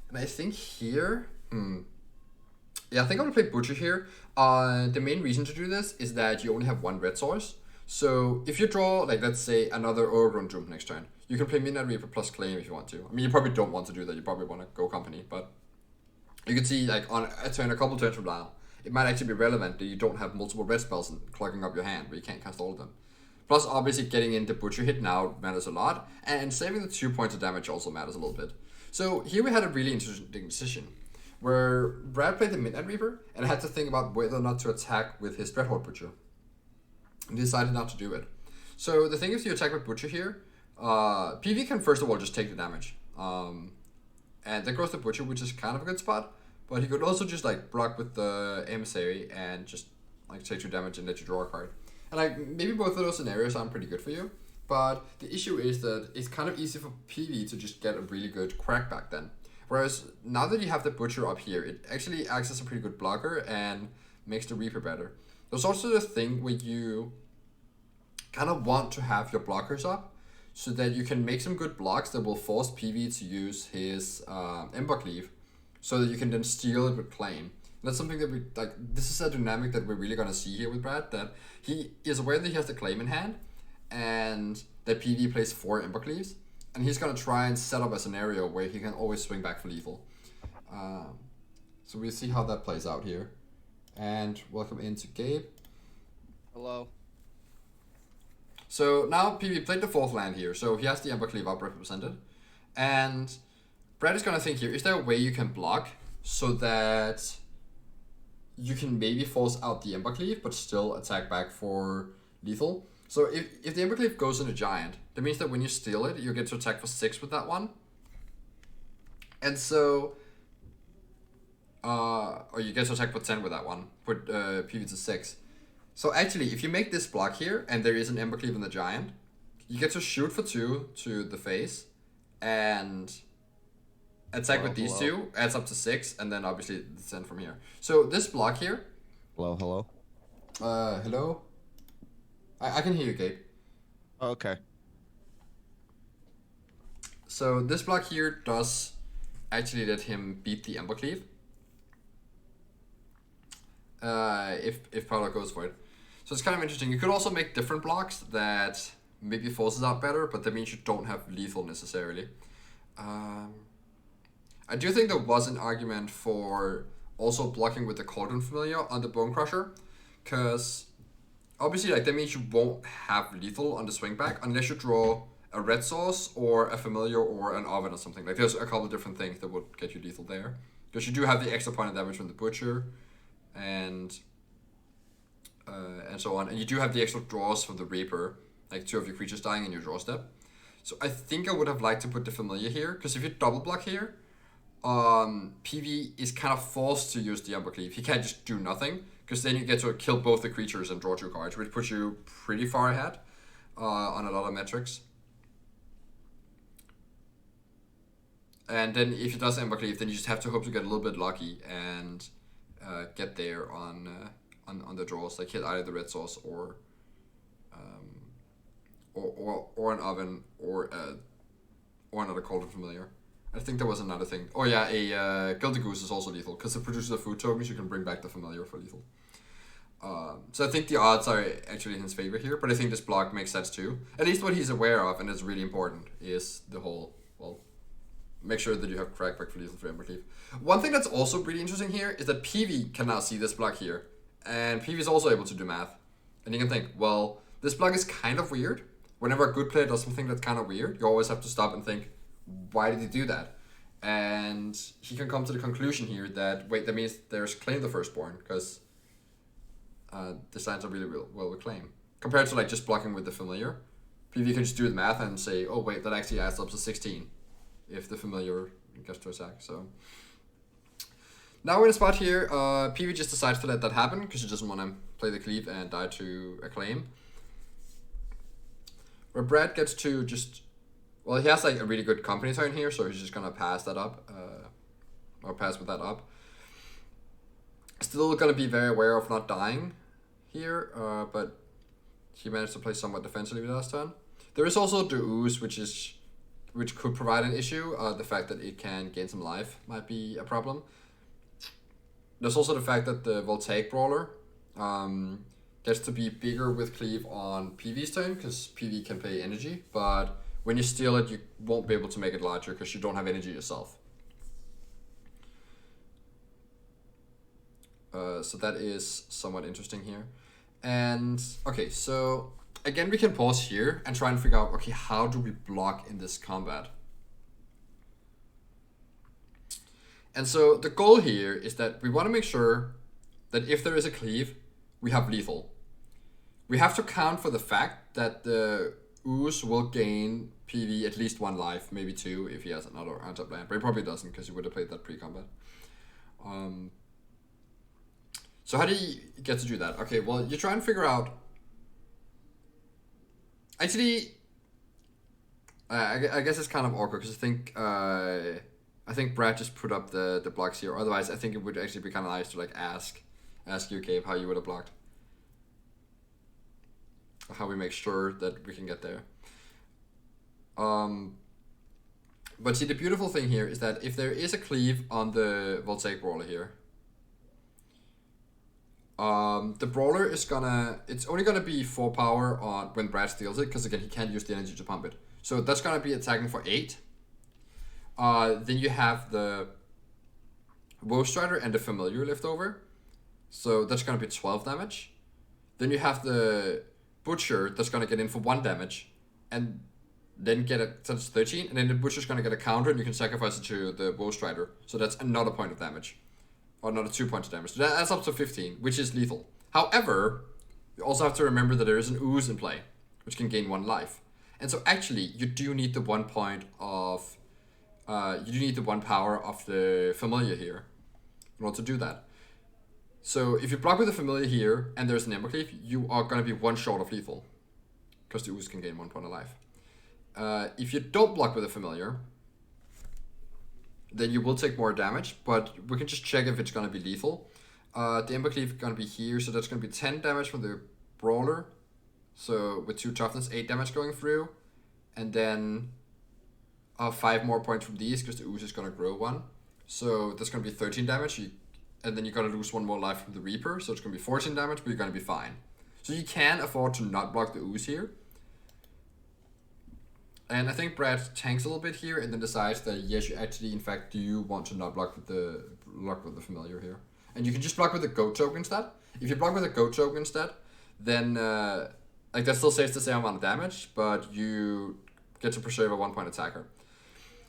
And I think here, yeah, I think I'm gonna play Butcher here. The main reason to do this is that you only have one red source. So if you draw, like, let's say another Overgrown Doom next turn, you can play Midnight Reaper plus Claim if you want to. I mean, you probably don't want to do that. You probably want to go Company, but you can see, like, on a turn, a couple turns from now, it might actually be relevant that you don't have multiple red spells and clogging up your hand, where you can't cast all of them. Plus, obviously, getting in the Butcher hit now matters a lot, and saving the 2 points of damage also matters a little bit. So here we had a really interesting decision, where Brad played the Midnight Reaper, and had to think about whether or not to attack with his Dreadhorde Butcher. And decided not to do it. So the thing is, you attack with Butcher here, PV can first of all just take the damage. And then goes the Butcher, which is kind of a good spot, but he could also just like block with the Emissary and just like take 2 damage and let you draw a card. And like maybe both of those scenarios sound pretty good for you, but the issue is that it's kind of easy for PV to just get a really good crackback then. Whereas now that you have the Butcher up here, it actually acts as a pretty good blocker and makes the Reaper better. There's also the thing where you kind of want to have your blockers up so that you can make some good blocks that will force PV to use his Ember Cleave so that you can then steal it with Claim. And that's something that we, like, this is a dynamic that we're really going to see here with Brad, that he is aware that he has the Claim in hand and that PV plays 4 Ember Cleaves, and he's going to try and set up a scenario where he can always swing back for lethal. So we'll see how that plays out here. And welcome into Gabe. Hello. So now PV played the 4th land here, so he has the Ember Cleave up represented. And Brad is going to think here, is there a way you can block so that you can maybe force out the Ember Cleave but still attack back for lethal? So if the Ember Cleave goes in a Giant, that means that when you steal it, you get to attack for 6 with that one. And so, or you get to attack for 10 with that one, put PV to 6. So actually, if you make this block here, and there is an Ember Cleave in the Giant, you get to shoot for 2 to the face, and attack with these 2, adds up to 6, and then obviously the 10 from here. So this block here... Hello? Hello? I can hear you, Gabe. Oh, okay. So this block here does actually let him beat the Ember Cleave. If Paolo goes for it. So it's kind of interesting. You could also make different blocks that maybe forces out better, but that means you don't have lethal necessarily. I do think there was an argument for also blocking with the Cauldron Familiar on the Bone Crusher, because obviously like that means you won't have lethal on the swing back unless you draw a red source or a Familiar or an Oven or something. Like there's a couple of different things that would get you lethal there, because you do have the extra point of damage from the Butcher, and so on, and you do have the extra draws from the Reaper, like 2 of your creatures dying in your draw step. So I think I would have liked to put the Familiar here, because if you double block here, PV is kind of forced to use the Ember Cleave. He can't just do nothing, because then you get to kill both the creatures and draw 2 cards, which puts you pretty far ahead on a lot of metrics. And then if he does Ember Cleave, then you just have to hope to get a little bit lucky and get there on the draws, like hit either the red source or an Oven or another Cauldron Familiar. I think there was another thing. Oh yeah, a Guilty Goose is also lethal, because it produces a food tokens, you can bring back the Familiar for lethal. So I think the odds are actually in his favor here, but I think this block makes sense too. At least what he's aware of, and it's really important, is the whole, well, make sure that you have crackback for lethal for Ember Cleave. One thing that's also really interesting here is that PV can now see this block here, and PV is also able to do math. And you can think, well, this block is kind of weird. Whenever a good player does something that's kind of weird, you always have to stop and think, why did he do that? And he can come to the conclusion here that, wait, that means there's Claim the Firstborn, because the signs are really well with Claim. Compared to like just blocking with the Familiar, PV can just do the math and say, oh wait, that actually adds up to 16 if the Familiar gets to attack. So now we're in a spot here, PV just decides to let that happen, because he doesn't want to play the Cleave and die to a Claim. Where Brad gets to just... Well, he has like a really good company turn here, so he's just gonna pass that up, or pass with that up. Still gonna be very aware of not dying here, but he managed to play somewhat defensively last turn. There is also the ooze, which could provide an issue. The fact that it can gain some life might be a problem. There's also the fact that the voltaic brawler gets to be bigger with cleave on PV's turn because PV can pay energy, but when you steal it, you won't be able to make it larger because you don't have energy yourself. So that is somewhat interesting here. And okay, so again, we can pause here and try and figure out, okay, how do we block in this combat? And so the goal here is that we want to make sure that if there is a cleave, we have lethal. We have to count for the fact that the ooze will gain PV at least 1 life, maybe 2 if he has another anti-plan, but he probably doesn't because he would have played that pre-combat. So how do you get to do that? Okay, well, you try and figure out... Actually, I guess it's kind of awkward because I think Brad just put up the blocks here. Otherwise, I think it would actually be kind of nice to like ask you, Gabe, how you would have blocked. How we make sure that we can get there. But see, the beautiful thing here is that if there is a cleave on the voltaic brawler here, the brawler is it's only gonna be 4 power on when Brad steals it, because again, he can't use the energy to pump it. So that's gonna be attacking for 8. Then you have the Woe Strider and the Familiar left over. So that's gonna be 12 damage. Then you have the Butcher that's gonna get in for 1 damage. And then get a, so that's 13. And then the Butcher's gonna get a counter and you can sacrifice it to the Woe Strider. So that's another point of damage. Or another 2 points of damage. So that's up to 15, which is lethal. However, you also have to remember that there is an ooze in play, which can gain 1 life. And so actually, you do need the 1 point of... you do need the 1 power of the Familiar here in order to do that. So if you block with the Familiar here and there's an Ember Cleave, you are going to be 1 short of lethal. Because the ooze can gain 1 point of life. If you don't block with the Familiar, then you will take more damage, but we can just check if it's going to be lethal. The Ember Cleave is going to be here, so that's going to be 10 damage from the Brawler. So with 2 toughness, 8 damage going through. And then 5 more points from these, because the ooze is going to grow 1. So that's going to be 13 damage. And then you're going to lose 1 more life from the Reaper, so it's going to be 14 damage, but you're going to be fine. So you can afford to not block the ooze here. And I think Brad tanks a little bit here and then decides that yes, you actually in fact do want to not block with the Familiar here. And you can just block with the Goat Choke instead. If you block with a Goat Choke instead, then like that still saves the same amount of damage, but you get to preserve a 1 point attacker.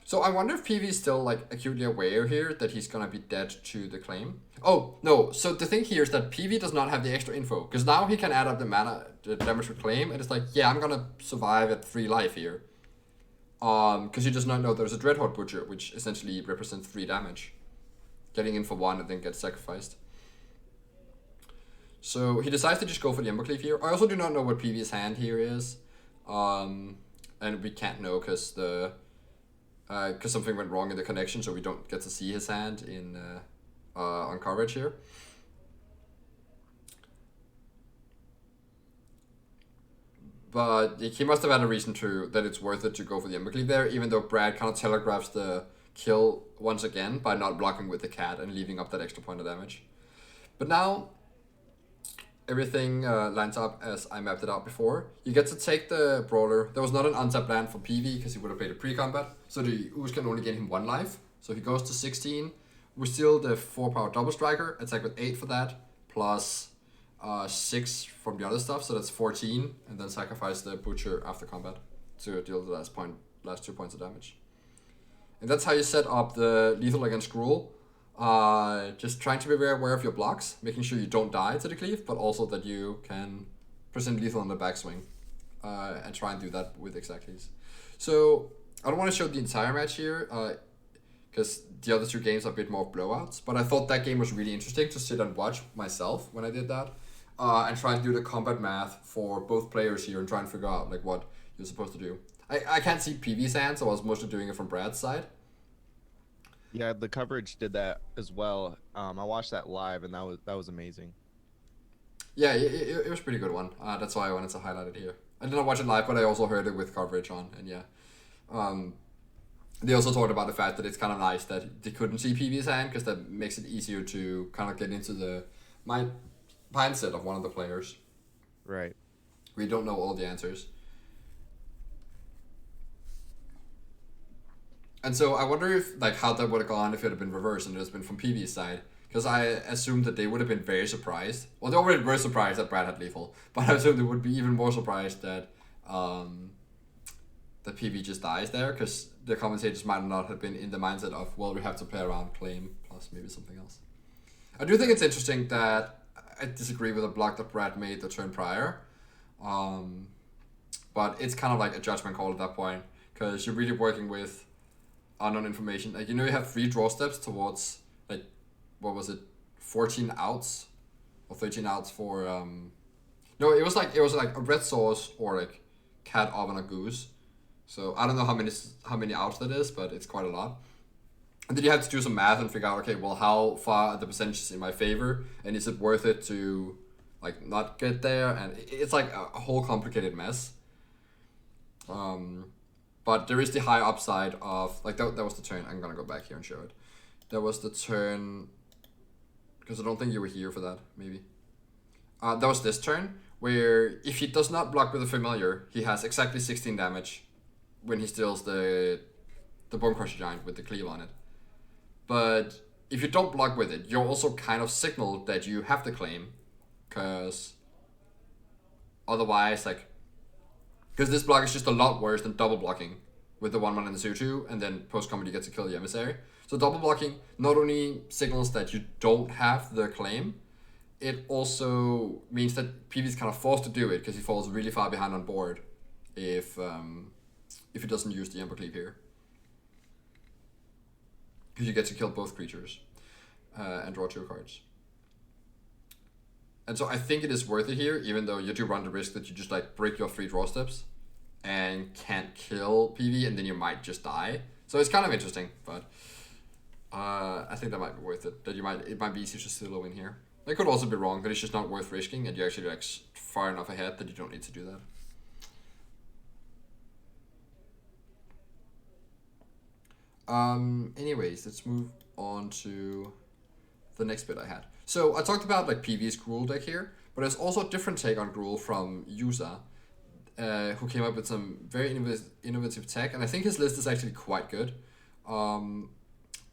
So I wonder if PV is still like acutely aware here that he's gonna be dead to the claim. Oh no, so the thing here is that PV does not have the extra info, because now he can add up the damage with claim, and it's like, yeah, I'm gonna survive at 3 life here. Because he does not know there's a Dreadhorde Butcher, which essentially represents 3 damage. Getting in for 1 and then gets sacrificed. So he decides to just go for the Ember Cleave here. I also do not know what PV's hand here is. And we can't know because something went wrong in the connection, so we don't get to see his hand in on coverage here. But he must have had a reason that it's worth it to go for the Ember Cleave there, even though Brad kind of telegraphs the kill once again by not blocking with the cat and leaving up that extra point of damage. But now, everything lines up as I mapped it out before. You get to take the Brawler. There was not an untapped land for PV because he would have played a pre-combat, so the ooze can only gain him 1 life. So he goes to 16. We steal the 4 power double striker, attack with 8 for that, plus 6 from the other stuff, so that's 14, and then sacrifice the Butcher after combat to deal the last 2 points of damage. And that's how you set up the lethal against Gruul. Just trying to be very aware of your blocks, making sure you don't die to the cleave, but also that you can present lethal on the backswing, and try and do that with exactlies. So I don't want to show the entire match here, because the other 2 games are a bit more blowouts, but I thought that game was really interesting to sit and watch myself when I did that. And try and do the combat math for both players here and try and figure out like what you're supposed to do. I can't see PV's hand, so I was mostly doing it from Brad's side. Yeah, the coverage did that as well. I watched that live, and that was amazing. Yeah, it was a pretty good one. That's why I wanted to highlight it here. I did not watch it live, but I also heard it with coverage on, and yeah. They also talked about the fact that it's kind of nice that they couldn't see PV's hand because that makes it easier to kind of get into the mindset of one of the players. Right. We don't know all the answers. And so I wonder if like how that would have gone if it had been reversed and it has been from PV's side. Because I assumed that they would have been very surprised. Well, they already were surprised that Brad had lethal, but I assumed they would be even more surprised that that PV just dies there, because the commentators might not have been in the mindset of, well, we have to play around claim plus maybe something else. I do think it's interesting that I disagree with the block that Brad made the turn prior. But it's kind of like a judgment call at that point, because you're really working with unknown information. Like, you have 3 draw steps towards, like, what was it, 14 outs or 13 outs for no, it was like a red sauce or like cat oven or goose. So I don't know how many outs that is, but it's quite a lot. And then you have to do some math and figure out, okay, well, how far are the percentages in my favor, and is it worth it to like not get there? And it's like a whole complicated mess. But there is the high upside of like that was the turn. I'm gonna go back here and show it. That was the turn, because I don't think you were here for that. Maybe. That was this turn where if he does not block with a familiar, he has exactly 16 damage when he steals the Bone Crusher Giant with the cleave on it. But if you don't block with it, you're also kind of signaled that you have to claim, because otherwise, like, because this block is just a lot worse than double blocking with the 1/1 and the 2/2, and then post combat you get to kill the emissary. So double blocking not only signals that you don't have the claim, it also means that PV is kind of forced to do it because he falls really far behind on board if he doesn't use the Ember Cleave here. Because you get to kill both creatures and draw 2 cards. And so I think it is worth it here, even though you do run the risk that you just like break your 3 draw steps and can't kill PV, and then you might just die. So it's kind of interesting, but I think that might be worth it. That it might be easier to steal a win here. It could also be wrong, but it's just not worth risking, and you're actually like far enough ahead that you don't need to do that. Anyways, let's move on to the next bit I had. So I talked about like PV's Gruul deck here, but there's also a different take on Gruul from Yusa, who came up with some very innovative tech, and I think his list is actually quite good.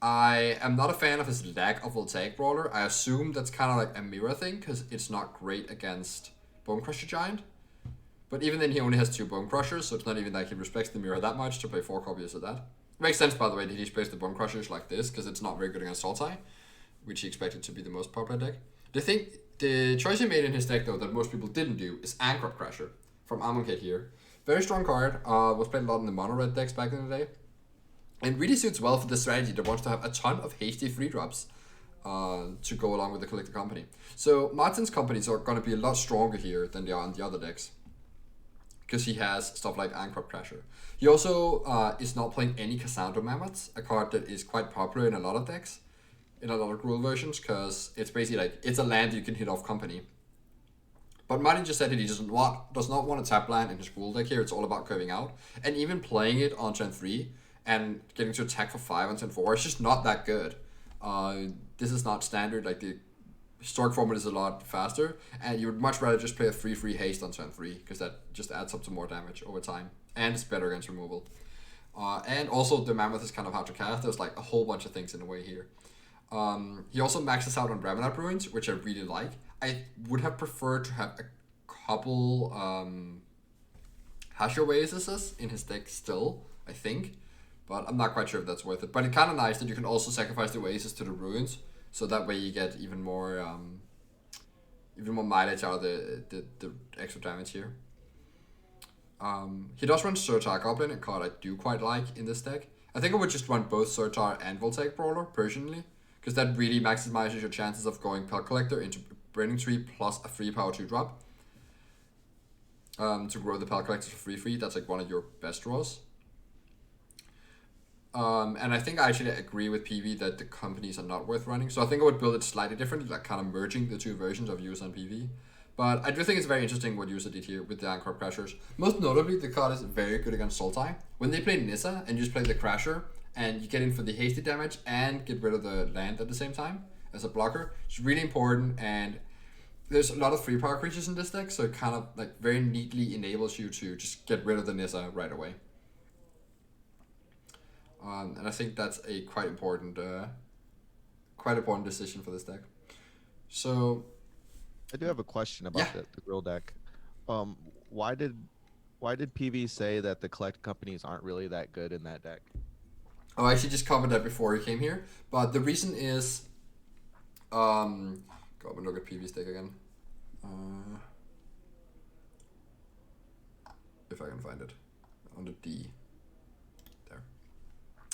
I am not a fan of his lack of Voltaic Brawler. I assume that's kind of like a mirror thing, because it's not great against Bone Crusher Giant. But even then, he only has 2 Bone Crushers, so it's not even like he respects the mirror that much to play 4 copies of that. It makes sense, by the way, that he plays the Bone Crushers like this, because it's not very good against Sultai, which he expected to be the most popular deck. The choice he made in his deck, though, that most people didn't do, is Ancrop Crasher from Amonkhet here. Very strong card, was played a lot in the mono-red decks back in the day. And really suits well for the strategy that wants to have a ton of hasty 3-drops to go along with the Collector Company. So Martin's companies are going to be a lot stronger here than they are on the other decks, because he has stuff like Ancrop Crasher. He also is not playing any Cassandra Mammoths, a card that is quite popular in a lot of decks, in a lot of Gruul versions, because it's basically like, it's a land you can hit off company. But Martin just said that he does not want a tap land in his Gruul deck here. It's all about curving out. And even playing it on turn 3 and getting to attack for 5 on turn 4, it's just not that good. This is not standard. Like, the historic format is a lot faster, and you would much rather just play a 3/3 haste on turn 3, because that just adds up to more damage over time, and it's better against removal. And also the Mammoth is kind of hard to cast. There's like a whole bunch of things in the way here. He also maxes out on Ravenite Ruins, which I really like. I would have preferred to have a couple Hasher Oases in his deck still, I think, but I'm not quite sure if that's worth it. But it's kind of nice that you can also sacrifice the Oasis to the Ruins, so that way you get even more mileage out of the extra damage here. He does run Surtar Goblin, a card I do quite like in this deck. I think I would just run both Surtar and Voltaic Brawler, personally, because that really maximizes your chances of going Pel Collector into Burning Tree plus a free power 2-drop. To grow the Pel Collector for 3/3, that's like one of your best draws. And I think I actually agree with PV that the companies are not worth running. So I think I would build it slightly differently, like kind of merging the 2 versions of Use and PV. But I do think it's very interesting what User did here with the Anchor Crashers. Most notably, the card is very good against Sultai. When they play Nissa and you just play the Crasher, and you get in for the hasty damage and get rid of the land at the same time as a blocker, it's really important. And there's a lot of free power creatures in this deck, so it kind of like very neatly enables you to just get rid of the Nissa right away. And I think that's a quite important decision for this deck. So I do have a question about the grill deck. Why did PV say that the collect companies aren't really that good in that deck? Oh, I actually just covered that before he came here. But the reason is, go up and look at PV's deck again. If I can find it on the D. There.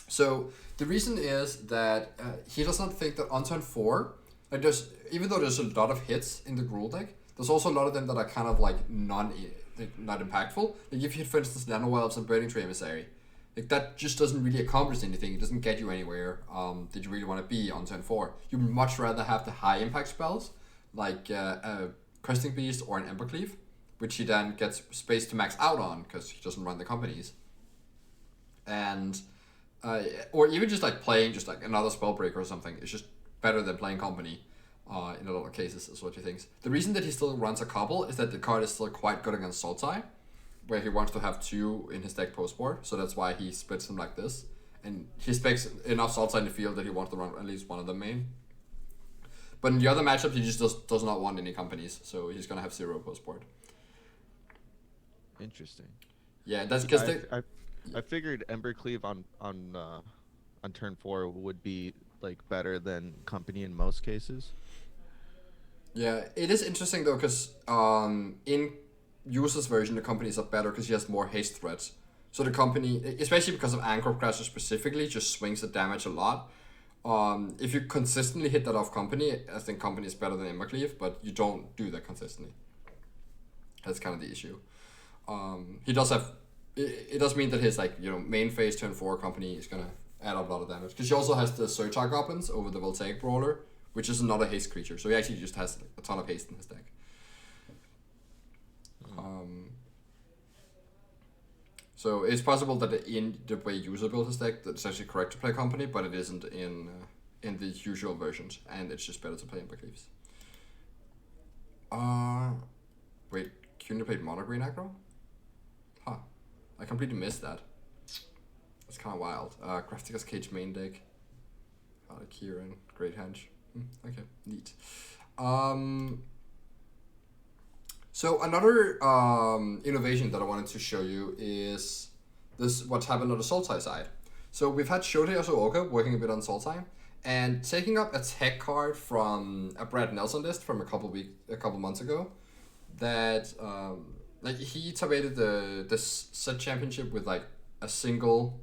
So the reason is that he does not think that on turn 4, like even though there's a lot of hits in the Gruul deck, there's also a lot of them that are kind of like not impactful. Like if you hit, for instance, Nanowelves and Burning Tree Emissary, like that just doesn't really accomplish anything. It doesn't get you anywhere that you really want to be on turn 4. You'd much rather have the high impact spells like a Questing Beast or an Embercleave, which he then gets space to max out on because he doesn't run the companies. And or even just like playing just like another Spellbreaker or something. It's just better than playing company in a lot of cases, is what he thinks. The reason that he still runs a couple is that the card is still quite good against Sultai, where he wants to have 2 in his deck post-board, so that's why he splits them like this. And he specs enough Sultai in the field that he wants to run at least one of them main. But in the other matchup, he just does not want any companies, so he's going to have 0 post-board. Interesting. Yeah, that's because I figured Embercleave on turn 4 would be like better than company in most cases. Yeah, it is interesting though, because in User's version, the companies are better because he has more haste threats. So the company, especially because of Anchor Crasher specifically, just swings the damage a lot. If you consistently hit that off company, I think company is better than Embercleave, but you don't do that consistently. That's kind of the issue. He does have, it does mean that his main phase turn 4 company is gonna add up a lot of damage, because he also has the Surtar Goblins over the Voltaic Brawler, which is another haste creature, so he actually just has a ton of haste in his deck. So it's possible that in the way User built his deck, that it's actually correct to play company, but it isn't in the usual versions, and it's just better to play Embercleaves. Wait, Cuny played Mono Green aggro? Huh, I completely missed that. That's kind of wild. Graftica's Cage main deck. Kieran, Great Henge. Okay, neat. So another innovation that I wanted to show you is this what's happened on the Sultai side. So we've had Shotei Yasuoka working a bit on Sultai, and taking up a tech card from a Brad Nelson list from a couple months ago, that he targeted the set championship with like a single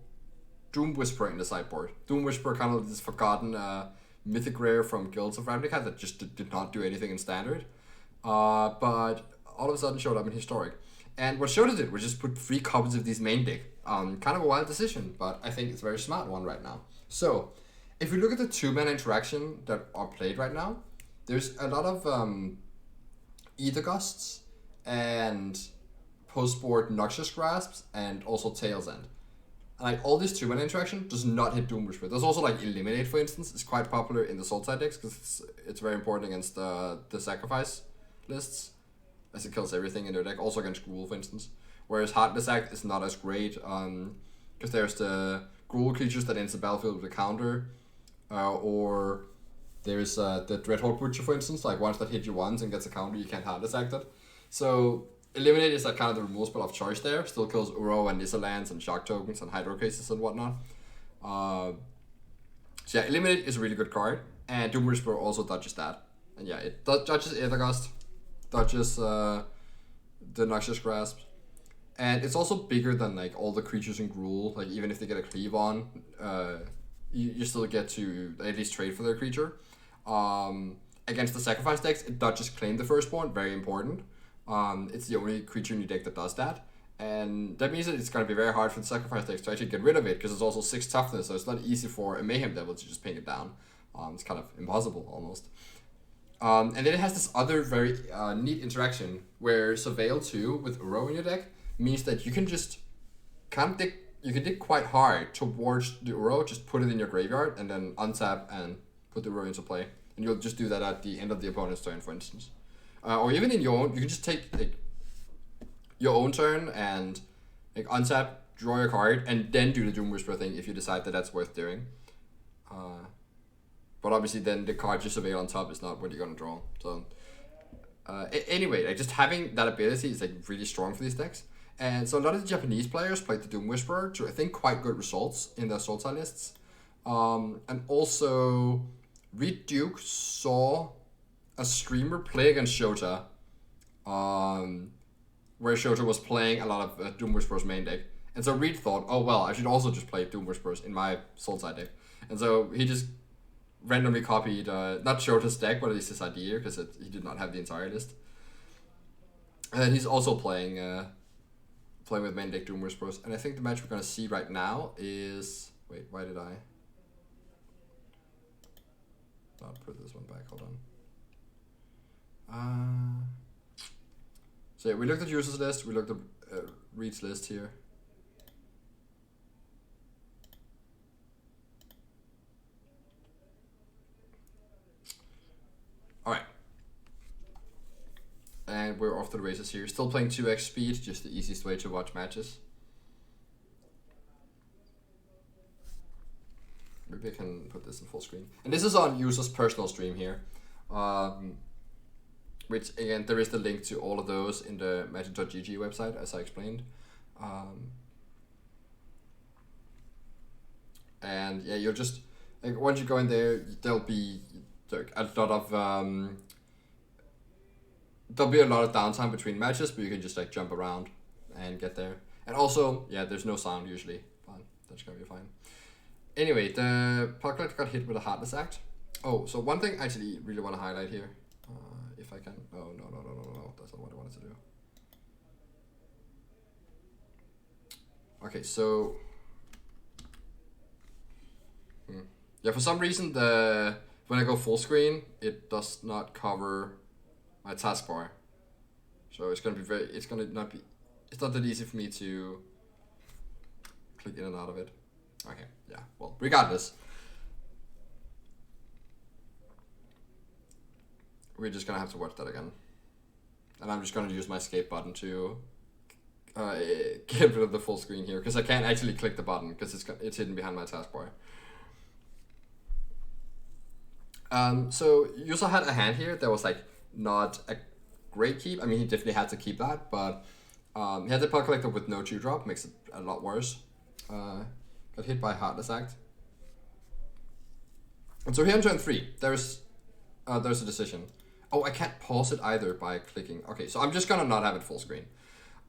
Doom Whisperer in the sideboard. Doom Whisperer, kind of this forgotten mythic rare from Guilds of Ravnica that just did not do anything in standard, but all of a sudden showed up in historic. And what Shota did was just put 3 copies of these main deck. Kind of a wild decision, but I think it's a very smart one right now. So if we look at the 2-mana interaction that are played right now, there's a lot of Ether Gusts and post-board Noxious Grasps and also Tail's End. And like all this 2-mana interaction does not hit Doom Whisperer. There's also like Eliminate, for instance. It's quite popular in the Sultai decks because it's very important against the sacrifice lists, as it kills everything in their deck. Also against Gruul, for instance. Whereas Heartless Act is not as great because there's the Gruul creatures that enter the battlefield with a counter, or there's the Dreadhawk Butcher, for instance. Like ones that hit you once and gets a counter, you can't Heartless Act it. So Eliminate is like kind of the removal spell of choice there. Still kills Uro and Nissa lands and Shock Tokens and Hydro Cases and whatnot. So yeah, Eliminate is a really good card. And Doom Whisperer also dodges that. And yeah, it dodges Aethergust, dodges the Noxious Grasp. And it's also bigger than like all the creatures in Gruul. Like even if they get a cleave on, you still get to at least trade for their creature. Against the sacrifice decks, it dodges Claim the Firstborn, very important. It's the only creature in your deck that does that, and that means that it's going to be very hard for the sacrifice decks to actually get rid of it, because it's also 6 toughness, so it's not easy for a Mayhem Devil to just ping it down. It's kind of impossible almost. And then it has this other very neat interaction where Surveil 2 with Uro in your deck means that you can just you can dig quite hard towards the Uro, just put it in your graveyard and then untap and put the Uro into play. And you'll just do that at the end of the opponent's turn, for instance. Or even in your own, you can just take like your own turn and like untap, draw your card, and then do the Doom Whisperer thing if you decide that that's worth doing. But obviously then the card you surveil on top is not what you're gonna draw. So anyway, like just having that ability is like really strong for these decks. And so a lot of the Japanese players played the Doom Whisperer to I think quite good results in their Sultai lists. And also Reed Duke saw a streamer play against Shota, where Shota was playing a lot of Doom Whisperer's main deck. And so Reed thought, oh well, I should also just play Doom Whisperers in my Sultai deck. And so he just randomly copied not Shota's deck, but at least his idea, because he did not have the entire list. And he's also playing with main deck Doom Whisperers. And I think the match we're gonna see right now is why did I not put this one back? Hold on. So yeah, we looked at users list. We looked at Reed's list here. Alright. And we're off to the races here. Still playing 2x speed, just the easiest way to watch matches. Maybe I can put this in full screen. And this is on user's personal stream here. Which, again, there is the link to all of those in the magic.gg website, as I explained. And yeah, you'll just, like, once you go in there, there'll be a lot of downtime between matches, but you can just like jump around and get there. And also, yeah, there's no sound usually. Fine, that's gonna be fine. Anyway, the Pucklet got hit with a Heartless Act. Oh, so one thing I actually really want to highlight here, if I can. Oh no, that's not what I wanted to do. Okay, so yeah, for some reason when I go full screen, it does not cover my taskbar. So it's not that easy for me to click in and out of it. Okay, yeah, well, regardless. We're just gonna have to watch that again. And I'm just gonna use my escape button to get rid of the full screen here, because I can't actually click the button, because it's hidden behind my taskbar. So you also had a hand here that was like not a great keep. I mean, he definitely had to keep that, but he had the Puck Collector with no 2-drop, makes it a lot worse. Got hit by Heartless Act. And so here on turn 3, there's a decision. Oh, I can't pause it either by clicking. Okay, so I'm just gonna not have it full screen.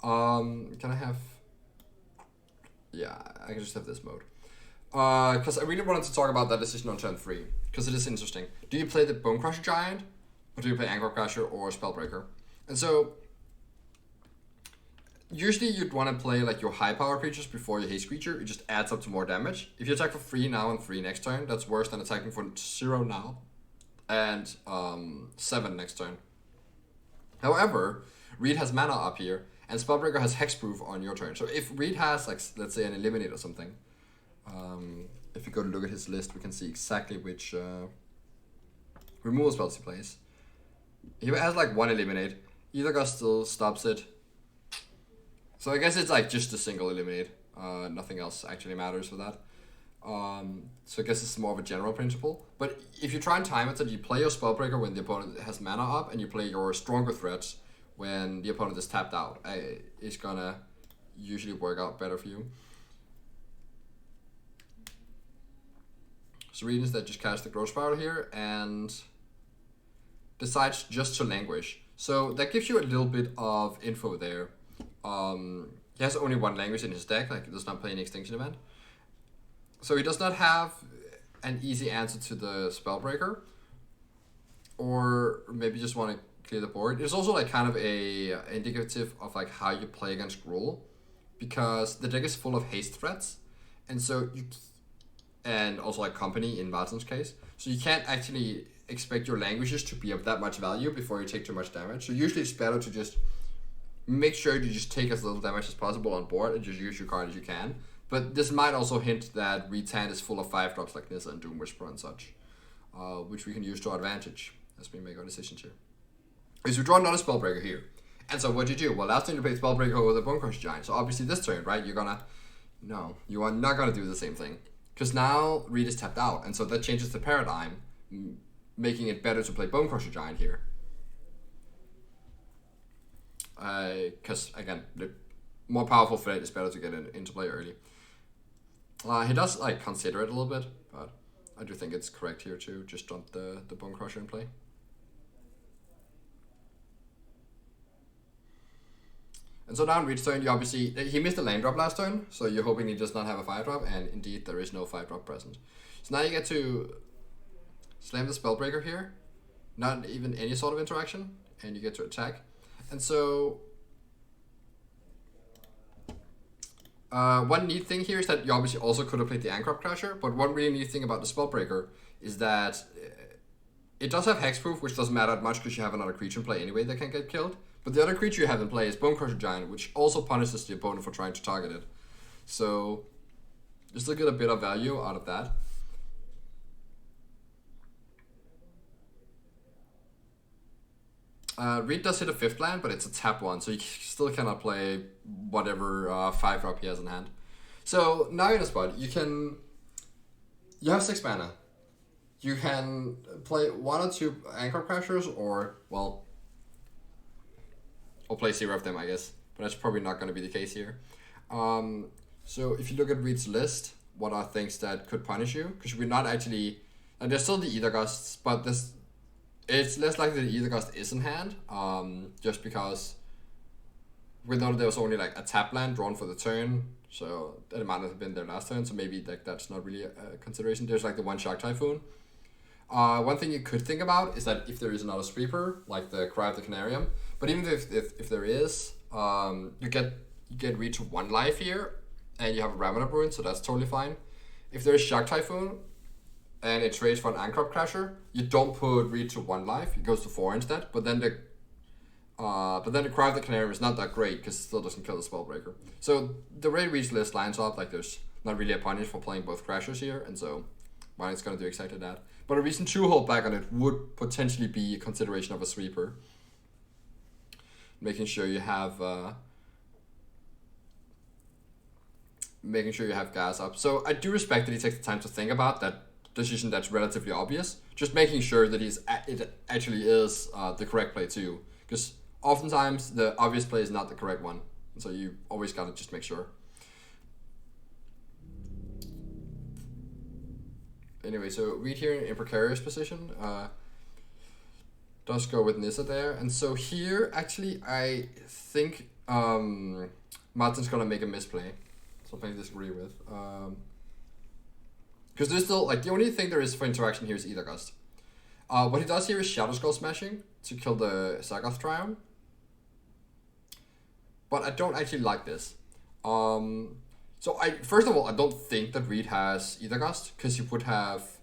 Can I have... Yeah, I can just have this mode. Because I really wanted to talk about that decision on turn 3, because it is interesting. Do you play the Bone Crusher Giant, or do you play Anchor Crusher or Spellbreaker? And so, usually you'd want to play like your high power creatures before your haste creature. It just adds up to more damage. If you attack for 3 now and 3 next turn, that's worse than attacking for 0 now and 7 next turn. However, Reed has mana up here, and Spellbreaker has hexproof on your turn. So if Reed has, like, let's say an Eliminate or something, if you go to look at his list, we can see exactly which removal spells he plays. He has like 1 Eliminate. Either guy still stops it. So I guess it's like just a single Eliminate. Nothing else actually matters for that. So I guess it's more of a general principle. But if you try and time it, so you play your Spellbreaker when the opponent has mana up, and you play your stronger threats when the opponent is tapped out, it's gonna usually work out better for you. So Reed instead just casts the Growth Spiral here and decides just to Languish. So that gives you a little bit of info there. He has only 1 language in his deck, like he does not play an Extinction Event. So he does not have an easy answer to the Spellbreaker, or maybe just want to clear the board. It's also like kind of a indicative of like how you play against Gruul, because the deck is full of haste threats, and so and also like company in Martin's case. So you can't actually expect your languages to be of that much value before you take too much damage. So usually it's better to just make sure you just take as little damage as possible on board and just use your card as you can. But this might also hint that Reed's hand is full of 5-drops like Nissa and Doom Whisperer and such, which we can use to our advantage as we make our decisions here. So we draw another Spellbreaker here. And so what do you do? Well, last turn you played Spellbreaker with a Bonecrusher Giant. So obviously this turn, right, you're gonna... No, you are not gonna do the same thing. Because now Reed is tapped out, and so that changes the paradigm, making it better to play Bonecrusher Giant here. Because, again, the more powerful threat is better to get into play early. He does, like, consider it a little bit, but I do think it's correct here to just dump the Bonecrusher in play. And so now in Reed's turn, you obviously... He missed a land drop last turn, so you're hoping he does not have a 5-drop, and indeed there is no 5-drop present. So now you get to slam the Spellbreaker here, not even any sort of interaction, and you get to attack. And so... one neat thing here is that you obviously also could have played the Ancrop Crasher, but one really neat thing about the Spellbreaker is that it does have hexproof, which doesn't matter that much because you have another creature in play anyway that can get killed. But the other creature you have in play is Bonecrusher Giant, which also punishes the opponent for trying to target it. So you still get a bit of value out of that. Reed does hit a 5th land, but it's a tap one, so you still cannot play whatever 5-drop he has in hand. So now you're in a spot. You have 6 mana. You can play 1 or 2 Anchor Crashers, or play 0 of them, I guess. But that's probably not going to be the case here. So if you look at Reed's list, what are things that could punish you? Because we're not actually... And there's still the Ether Gusts, but it's less likely the Ether Gust is in hand. Just because we know that there was only like a tap land drawn for the turn. So that might not have been there last turn. So maybe that's not really a consideration. There's like the 1 Shark Typhoon. One thing you could think about is that if there is another sweeper, like the Cry of the Canarium, but even if there is, you get Reed to 1 life here, and you have a Ravenous Ruin, so that's totally fine. If there is Shark Typhoon, and it trades for an Ancrop Crasher, you don't put Reed to 1 life, it goes to 4 instead, but then the Cry of the Canarium is not that great, because it still doesn't kill the Spellbreaker. So the way Reed's list lines up, like there's not really a punish for playing both Crashers here, and so it's going to do exactly that. But a reason to hold back on it would potentially be a consideration of a sweeper. Making sure you have gas up. So I do respect that he takes the time to think about that decision that's relatively obvious. Just making sure that it actually is the correct play too. Because oftentimes the obvious play is not the correct one. So you always gotta just make sure. Anyway, so Reed here in precarious position does go with Nissa there. And so here, actually, I think Martin's going to make a misplay. Something I disagree with. Because there's still, like, the only thing there is for interaction here is Ether Gust. What he does here is Shadow Skull Smashing to kill the Zagoth Triumph. But I don't actually like this. So first of all, I don't think that Reed has Ether Gust, because he would have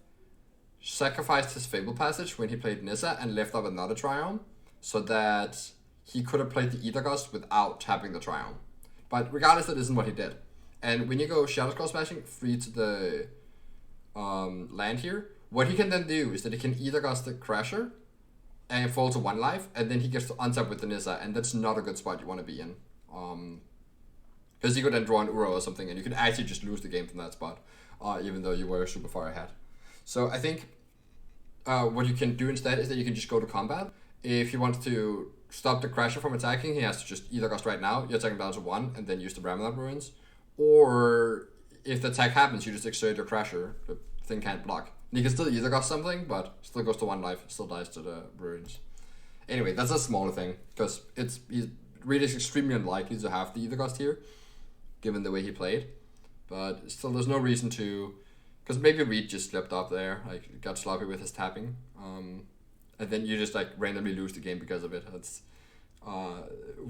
sacrificed his Fable Passage when he played Nissa and left up another Triumph, so that he could have played the Ether Gust without tapping the Triumph. But regardless, that isn't what he did. And when you go Shadow Skull Smashing free to the land here, what he can then do is that he can Ether Gust the Crasher and fall to 1 life, and then he gets to untap with the Nissa, and that's not a good spot you want to be in. Because you could then draw an Uro or something, and you could actually just lose the game from that spot, even though you were super far ahead. So I think what you can do instead is that you can just go to combat. If you want to stop the Crasher from attacking, he has to just Ether Gust right now, you attack him down to 1, and then use the Ravenous Ruins. Or if the attack happens, you just exert your Crasher, the thing can't block. And you can still Ether Gust something, but still goes to 1 life, still dies to the Ruins. Anyway, that's a smaller thing, because he's really extremely unlikely to have the Ether Gust here, given the way he played. But still, there's no reason to... Because maybe Reed just slipped up there, like, got sloppy with his tapping. And then you just, like, randomly lose the game because of it. That's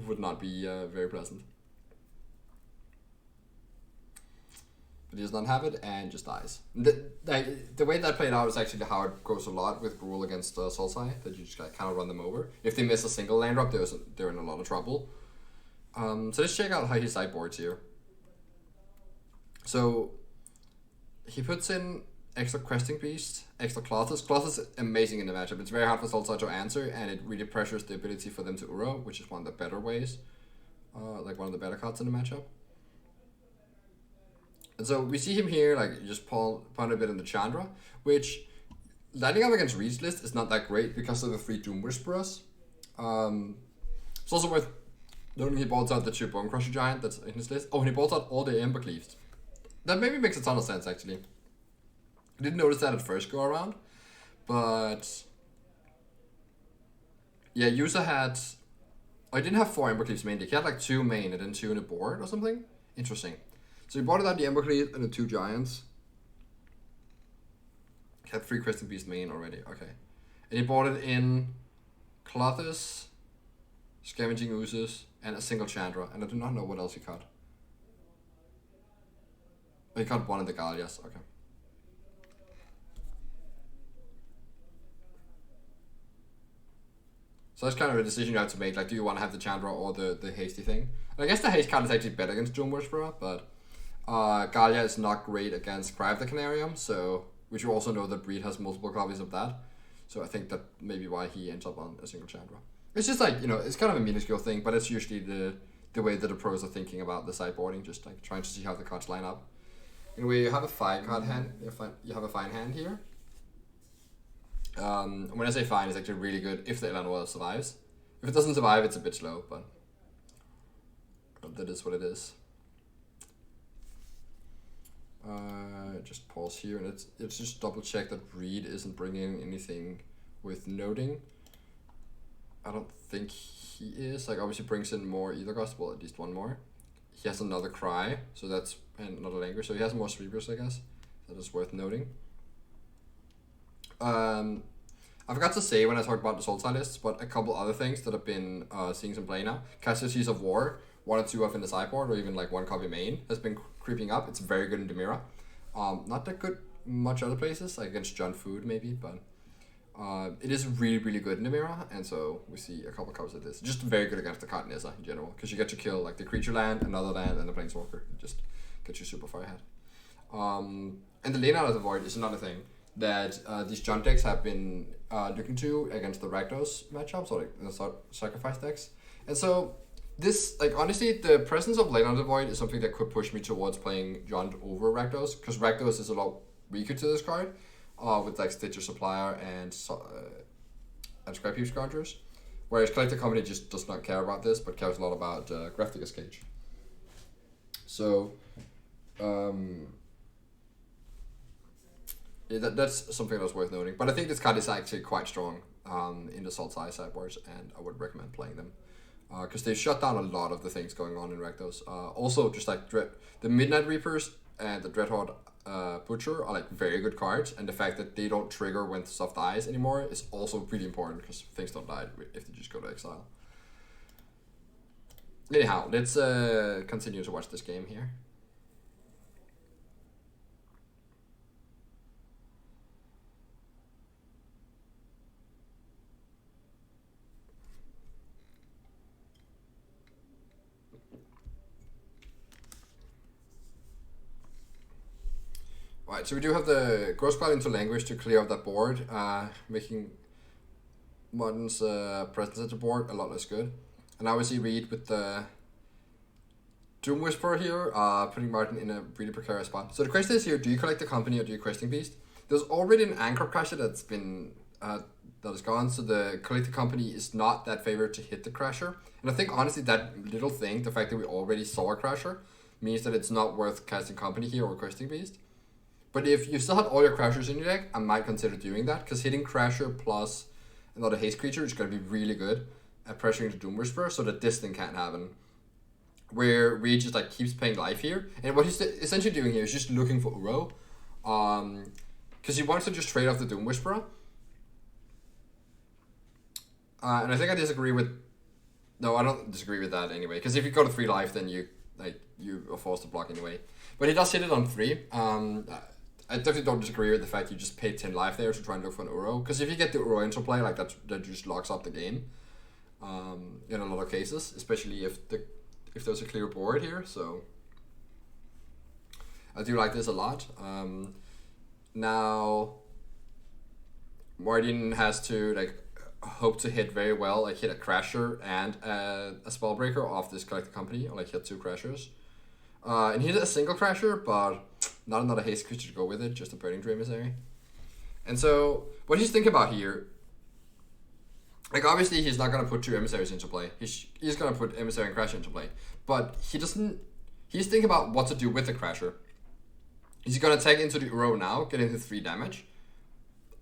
would not be very pleasant. but he does not have it and just dies. The way that played out is actually how it goes a lot with Gruul against Sultai, that you just kind of run them over. If they miss a single land drop, they're in a lot of trouble. So let's check out how he sideboards here. So he puts in extra Questing Beast, extra Colossus. Colossus is amazing in the matchup. It's very hard for Sultai to answer, and it really pressures the ability for them to Uro, which is one of the better ways. Like one of the better cards in the matchup. And so we see him here, like, just punt a bit in the Chandra, which, lining up against Reed's list is not that great because of the 3 Doom Whisperers. It's also worth noting he bolts out the 2 Bone Crusher Giant that's in his list. Oh, and he bolts out all the Ember Cleaves. That maybe makes a ton of sense, actually. I didn't notice that at first go around, but yeah, user had, I didn't have 4 Ember Cleaves main deck. He had like 2 main and then 2 in the board or something. Interesting. So he bought it out the Ember Cleave and the 2 Giants. He had 3 Questing Beast main already. Okay, and he bought it in Colossus, Scavenging Oozes, and a single Chandra. And I do not know what else he cut. Oh, he cut 1 in the Gallias. Okay. So that's kind of a decision you have to make. Like, do you want to have the Chandra or the hasty thing? And I guess the haste card is actually better against Doom Whisperer, but Gallia is not great against Cry of the Canarium, so which you also know that Breed has multiple copies of that. So I think that may be why he ends up on a single Chandra. It's just like, you know, it's kind of a minuscule thing, but it's usually the way that the pros are thinking about the sideboarding, just like trying to see how the cards line up. Anyway, you have a 5 card hand. You have a fine hand here. When I say fine, it's actually really good if the Elanor survives. If it doesn't survive, it's a bit slow, but that is what it is. Just pause here, and it's just double check that Reed isn't bringing anything with noting. I don't think he is. Like, obviously brings in more Ether Gust, well, at least 1 more. He has another Cry, so that's, and another language, so he has more Sweepers, I guess. That is worth noting. I forgot to say when I talked about the Sultai lists, but a couple other things that I've been seeing some play now. Casualties of War, 1 or 2 off in the sideboard, or even like 1 copy main, has been creeping up. It's very good in Demira. Not that good much other places, like against John Food maybe, but it is really, really good in Demira, and so we see a couple copies of this. Just very good against the card Nissa in general, because you get to kill like the creature land, another land, and the Planeswalker. It just gets you super far ahead. And the Lane Out of the Void is another thing that these John decks have been looking to against the Rakdos matchups, or like the sacrifice decks. And so this, like, honestly, the presence of Lane Out of the Void is something that could push me towards playing John over Rakdos, because Rakdos is a lot weaker to this card, with like Stitcher Supplier and Scrap Heap Scourgers. Whereas Collector Company just does not care about this, but cares a lot about Grafdigger's Cage. So, yeah, that's something that's worth noting. But I think this card is actually quite strong in the Sultai sideboards, and I would recommend playing them. Because they shut down a lot of the things going on in Rakdos. Also, just like the Midnight Reapers and the Dreadhorde Butcher are like very good cards, and the fact that they don't trigger when stuff dies anymore is also really important, because things don't die if they just go to exile. Anyhow, let's continue to watch this game here. Right, so we do have the Gross Cloud into Language to clear out that board, making Modern's presence at the board a lot less good. And now we see Reed with the Doom Whisperer here, putting Martin in a really precarious spot. So the question is here, do you collect the company or do you Questing Beast? There's already an Anchor Crasher that's been, that is gone, so the Collect the Company is not that favored to hit the Crasher. And I think honestly that little thing, the fact that we already saw a Crasher, means that it's not worth casting Company here or Questing Beast. But if you still had all your Crashers in your deck, I might consider doing that, because hitting Crasher plus another haste creature is going to be really good at pressuring the Doom Whisperer, so that this thing can't happen. Where Reed just like keeps paying life here, and what he's essentially doing here is just looking for Uro, because he wants to just trade off the Doom Whisperer. And I think I disagree with, no, I don't disagree with that anyway, because if you go to 3 life, then you like you are forced to block anyway. But he does hit it on 3. I definitely don't disagree with the fact you just paid 10 life there to try and look for an Uro. Because if you get the Uro into play, like that just locks up the game. In a lot of cases, especially if there's a clear board here. So I do like this a lot. Now Martin has to like hope to hit very well, like hit a Crasher and a Spellbreaker off this Collected Company, or like hit 2 Crashers. And he did a single Crasher, but not another haste creature to go with it, just a Burning Dream Emissary. And so what he's thinking about here, like obviously he's not gonna put 2 emissaries into play. He's gonna put emissary and Crasher into play, but he's thinking about what to do with the Crasher. Is he gonna tag into the Uro now, getting the 3 damage?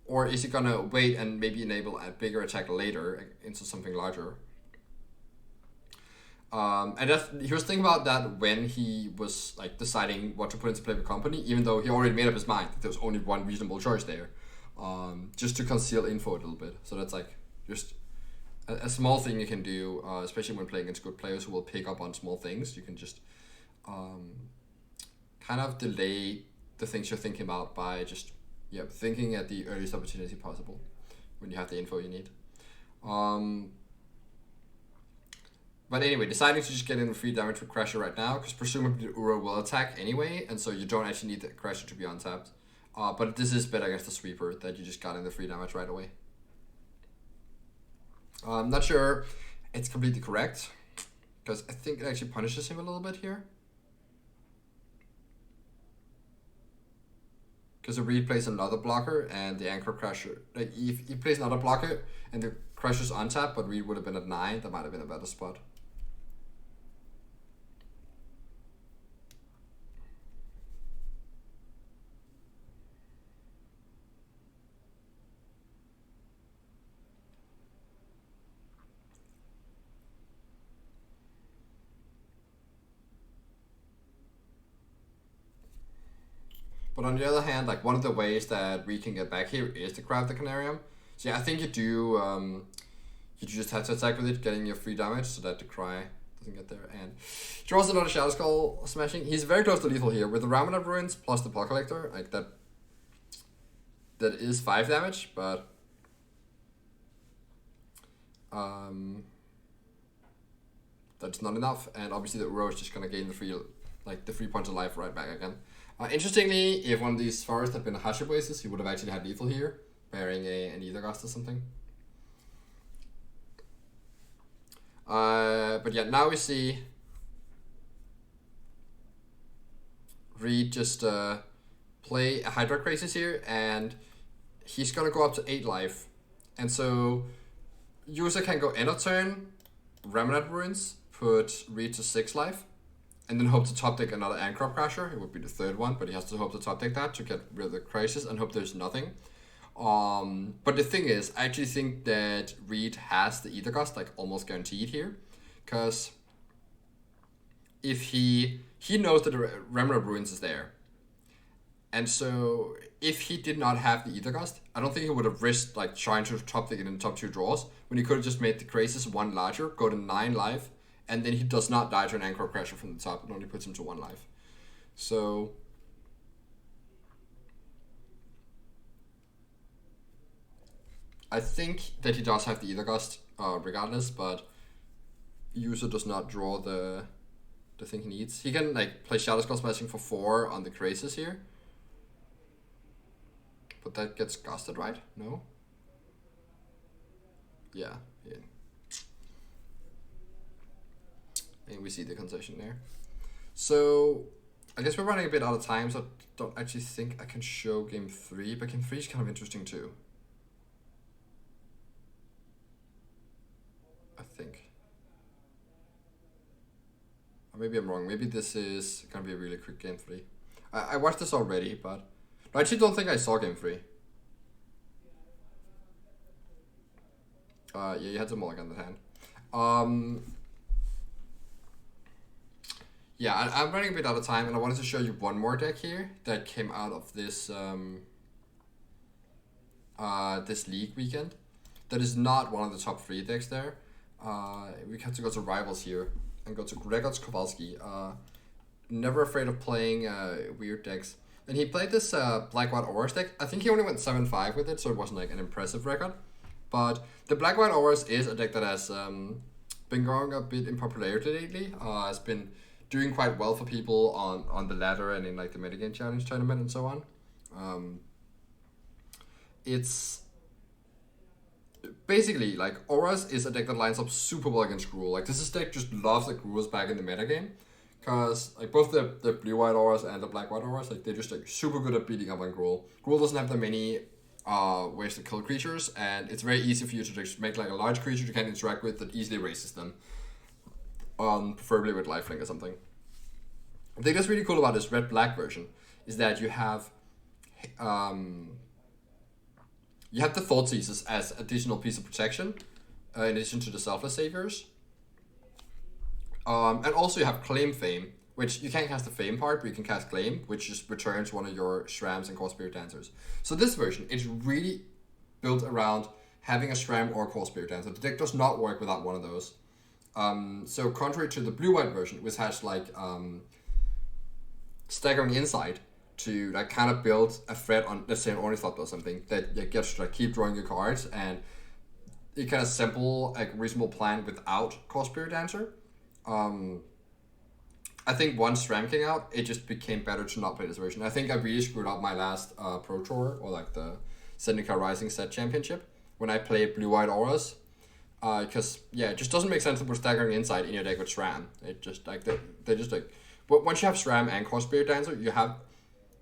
Or is he gonna wait and maybe enable a bigger attack later into something larger? And he was thinking about that when he was like deciding what to put into play with company, even though he already made up his mind that there was only one reasonable choice there, just to conceal info a little bit. So that's like just a small thing you can do, especially when playing against good players who will pick up on small things. You can just kind of delay the things you're thinking about by just thinking at the earliest opportunity possible when you have the info you need. But anyway, deciding to just get in the 3 damage with Crasher right now, because presumably the Uro will attack anyway, and so you don't actually need the Crasher to be untapped. But this is better against the Sweeper, that you just got in the 3 damage right away. I'm not sure it's completely correct, because I think it actually punishes him a little bit here. Because the Reed plays another blocker, and the Anchor Crasher, like if he plays another blocker, and the Crasher's untapped, but Reed would have been at 9, that might have been a better spot. But on the other hand, like one of the ways that we can get back here is to craft the Canarium. So yeah, I think you do just have to attack with it, getting your 3 damage so that the Cry doesn't get there. And draws another Shadow Skull smashing. He's very close to lethal here with the Ramanov Ruins plus the Paw Collector. Like that is 5 damage, but that's not enough. And obviously the Uro is just gonna gain the 3 points of life right back again. Interestingly, if one of these forests had been a Haship Oasis, he would have actually had lethal here, bearing an Ether Gust or something. But yeah, now we see Reed just play a Hydra Crisis here, and he's gonna go up to 8 life. And so user can go end of turn, Remnant Ruins, put Reed to 6 life, and then hope to top deck another Ancrop Crasher. It would be the 3rd one, but he has to hope to top deck that to get rid of the Crisis and hope there's nothing. But the thing is, I actually think that Reed has the Ether Gust like almost guaranteed here, because if he knows that the Remnant Ruins is there, and so if he did not have the Ether Gust, I don't think he would have risked like trying to top deck it in the top 2 draws when he could have just made the Crisis 1 larger, go to 9 life, and then he does not die to an Anchor Crasher from the top. It only puts him to 1 life. So I think that he does have the Ether Gust regardless, but user does not draw the thing he needs. He can like play Shadow Skull Smashing for 4 on the Crisis here. But that gets gusted, right? No? Yeah. And we see the concession there. So I guess we're running a bit out of time, so I don't actually think I can show game 3, but game 3 is kind of interesting too. I think. Or maybe I'm wrong. Maybe this is gonna be a really quick game 3. I watched this already, but I actually don't think I saw game 3. Yeah, you had to mulligan that hand. Yeah, I'm running a bit out of time, and I wanted to show you one more deck here that came out of this this league weekend. That is not one of the top 3 decks there. We have to go to Rivals here. and go to Gregor Kowalski. Never afraid of playing weird decks. And he played this Black-White Auras deck. I think he only went 7-5 with it, so it wasn't like an impressive record. But the Black-White Auras is a deck that has been growing a bit in popularity lately. Has been doing quite well for people on the ladder and in like the Metagame Challenge tournament and so on. It's basically like Auras is a deck that lines up super well against Gruul. Like this deck just loves that Gruul is back in the metagame. Because like both the blue-white auras and the black-white auras, like they're just like super good at beating up on Gruul. Gruul doesn't have that many ways to kill creatures, and it's very easy for you to just make like a large creature you can interact with that easily raises them. Preferably with lifelink or something. I think that's really cool about this red-black version is that you have the Thoughtseizes as additional piece of protection, in addition to the Selfless Saviors. And also you have Claim Fame, which you can't cast the Fame part, but you can cast Claim, which just returns one of your Shrams and Core Spirit Dancers. So this version is really built around having a Shram or a Core Spirit Dancer. The deck does not work without one of those. So contrary to the blue-white version, which has like Staggering Insight to like kind of build a threat on, let's say, an Ornithopter or something that you gets to like keep drawing your cards, and you can assemble like a reasonable plan without Core Spirit Dancer. I think once Stram came out, it just became better to not play this version. I think I really screwed up my last Pro Tour, or like the Zendikar Rising Set Championship, when I played Blue-White Auras. Because, it just doesn't make sense to put Staggering Insight in your deck with Shram. It just, like, they just, like... But once you have Shram and Core Spirit Dancer, you have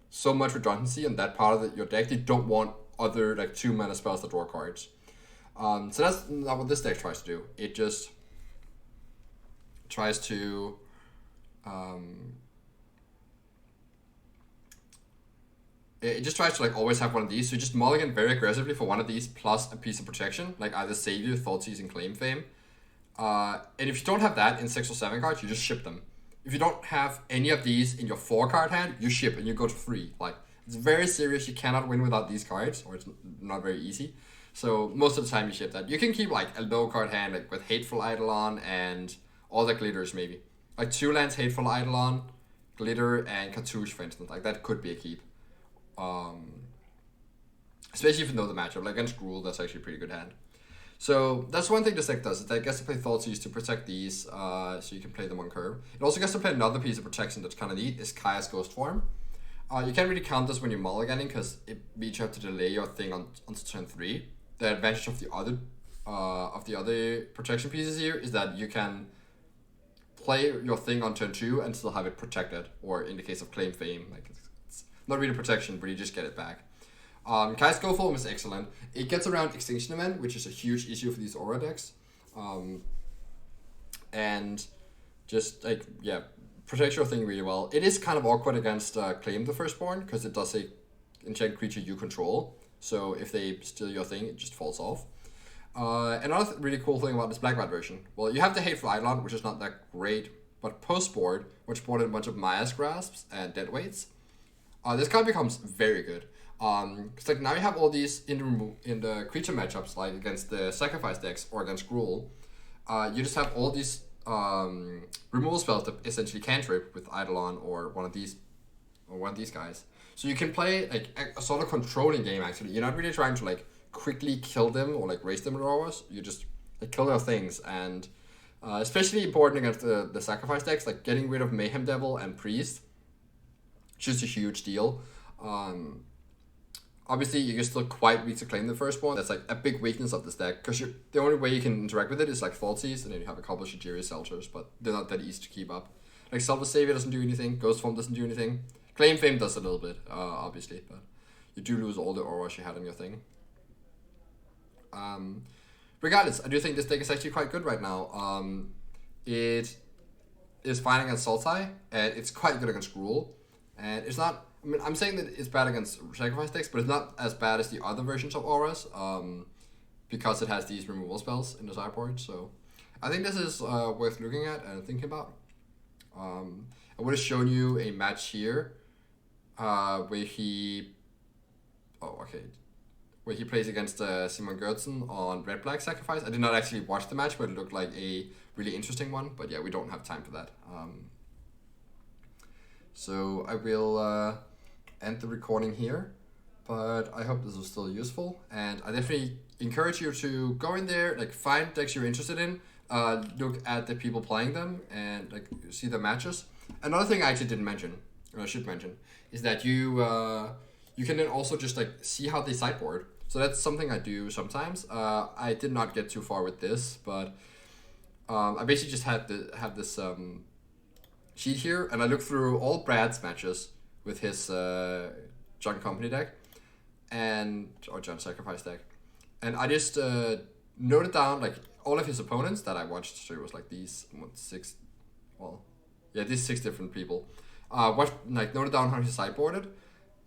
so much redundancy in that part of your deck, you don't want other, like, 2-mana spells that draw cards. So that's not what this deck tries to do. It just tries to it just tries to like always have one of these. So you just mulligan very aggressively for one of these plus a piece of protection, like either Savior, Thoughtseize, and Claim Fame. And if you don't have that in 6 or 7 cards, you just ship them. If you don't have any of these in your 4-card hand, you ship and you go to 3. Like, it's very serious. You cannot win without these cards, or it's not very easy. So most of the time you ship that. You can keep like a low card hand like with Hateful Eidolon and all the glitters maybe. Like 2 lands Hateful Eidolon, Glitter, and Cartouche, for instance. Like that could be a keep. Especially if you know the matchup. Like against Gruul, that's actually a pretty good hand. So that's one thing this deck does. It gets to play Thoughtseize to protect these, so you can play them on curve. It also gets to play another piece of protection that's kind of neat, is Kaya's Ghost Form. You can't really count this when you're mulliganing because it means you have to delay your thing until turn 3. The advantage of the other protection pieces here is that you can play your thing on turn 2 and still have it protected, or in the case of Claim Fame, like it's not really protection, but you just get it back. Kai's Go Form is excellent. It gets around Extinction Event, which is a huge issue for these Aura decks. And just like, protects your thing really well. It is kind of awkward against Claim the Firstborn, because it does say enchant creature you control. So if they steal your thing, it just falls off. Another really cool thing about this Black-White version, well, you have the Hateful Eidolon, which is not that great, but post-board, which brought in a bunch of Maya's Grasps and Deadweights, this card becomes very good. Because like now you have all these in the creature matchups, like against the Sacrifice decks or against Gruul, you just have all these removal spells that essentially cantrip with Eidolon or one of these guys. So you can play like a sort of controlling game actually. You're not really trying to like quickly kill them or like raise them in hours. You just like kill their things, and especially important against the Sacrifice decks, like getting rid of Mayhem Devil and Priest. Just a huge deal. Obviously, you're still quite weak to Claim the Firstborn. That's like a big weakness of this deck, because the only way you can interact with it is like Thoughtseize, and then you have a couple of Shajiri Selters, but they're not that easy to keep up. Like Selfless Savior doesn't do anything, Ghost Form doesn't do anything. Claim Fame does a little bit, obviously, but you do lose all the auras you had on your thing. Regardless, I do think this deck is actually quite good right now. It is fine against Sultai, and it's quite good against Gruul, and it's not... I mean, I'm saying that it's bad against Sacrifice decks, but it's not as bad as the other versions of Auras, because it has these removal spells in the sideboard. So I think this is worth looking at and thinking about. I would have shown you a where he plays against Simon Gertzen on Red Black Sacrifice. I did not actually watch the match, but it looked like a really interesting one. But yeah, we don't have time for that. So I will end the recording here. But I hope this was still useful, and I definitely encourage you to go in there, like find decks you're interested in, look at the people playing them, and like see the matches. Another thing I actually didn't mention, or I should mention, is that you can then also just like see how they sideboard. So that's something I do sometimes. I did not get too far with this, but I basically just have this sheet here, and I looked through all Brad's matches with his John Company deck. Or John Sacrifice deck, and I just noted down like all of his opponents that I watched. So it was like these these 6 different people. Noted down how he sideboarded,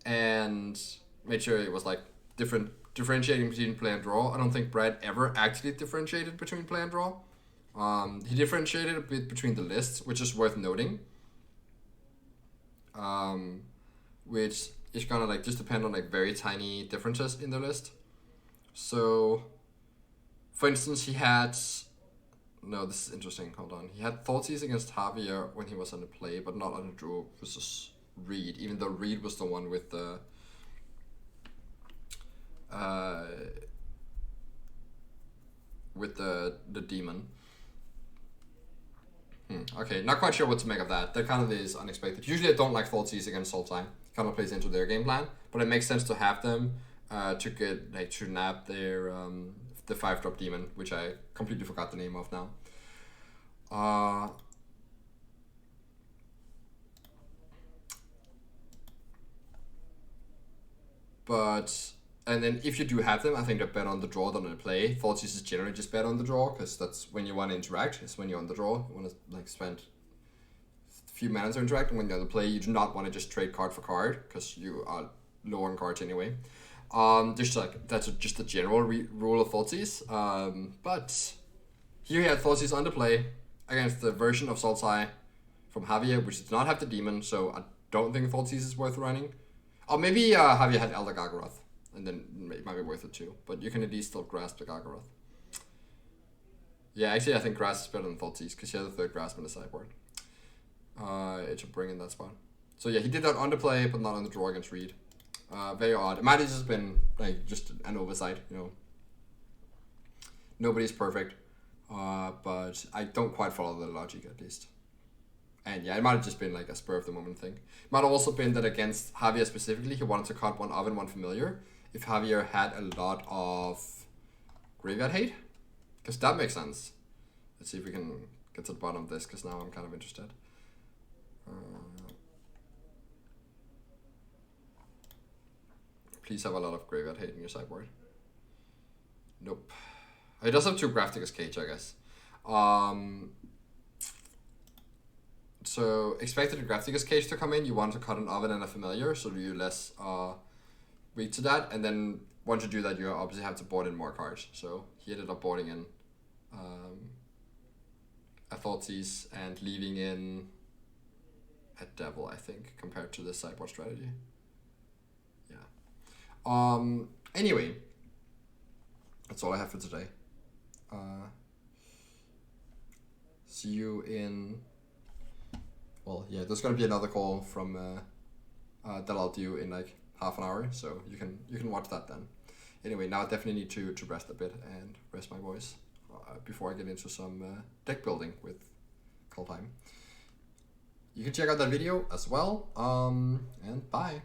and made sure it was like differentiating between play and draw. I don't think Brad ever actually differentiated between play and draw. He differentiated a bit between the lists, which is worth noting. Which is gonna like just depend on like very tiny differences in the list. So, for instance, he had this is interesting. Hold on, he had Thoughtseize against Javier when he was on the play, but not on the draw versus Reed. Even though Reed was the one with the demon. Okay, not quite sure what to make of that. That kind of is unexpected. Usually I don't like Thoughtseize against Sultai. Kind of plays into their game plan, but it makes sense to have them to nab their the 5-drop demon, which I completely forgot the name of now. And then if you do have them, I think they're better on the draw than on the play. Thoughtseize is generally just better on the draw, because that's when you want to interact. It's when you're on the draw. You want to like spend few mana to interact, and when you're on the play, you do not want to just trade card for card, because you are low on cards anyway. That's just the general rule of Thoughtseize. But here he had Thoughtseize on the play against the version of Sultai from Javier, which did not have the demon, so I don't think Thoughtseize is worth running. Or maybe Javier had Elder Gargaroth, and then it might be worth it too, but you can at least still grasp the Gargaroth. Yeah, actually I think Grasp is better than Thoughtseize, because you have the 3rd Grasp in the sideboard. It should bring in that spot. So yeah, he did that on the play, but not on the draw against Reed. Very odd. It might have just been like just an oversight, Nobody's perfect, but I don't quite follow the logic at least. And yeah, it might have just been like a spur of the moment thing. It might have also been that against Javier specifically, he wanted to cut 1 Oven, 1 Familiar. If Javier had a lot of Graveyard Hate, because that makes sense. Let's see if we can get to the bottom of this, because now I'm kind of interested. Please have a lot of Graveyard Hate in your sideboard. Nope. It does have 2 Grafticus Cage, I guess. So expected a Grafticus Cage to come in. You want to cut an Oven and a Familiar, so you're less weak to that. And then once you do that, you obviously have to board in more cards. So he ended up boarding in a Thoughtseize and leaving in a Devil, I think, compared to the sideboard strategy. Yeah. Anyway, that's all I have for today. See you in... Well, yeah, there's gonna be another call from that I'll do in like half an hour, so you can watch that then. Anyway, now I definitely need to rest a bit and rest my voice before I get into some deck building with Kaldheim. You can check out that video as well, and bye.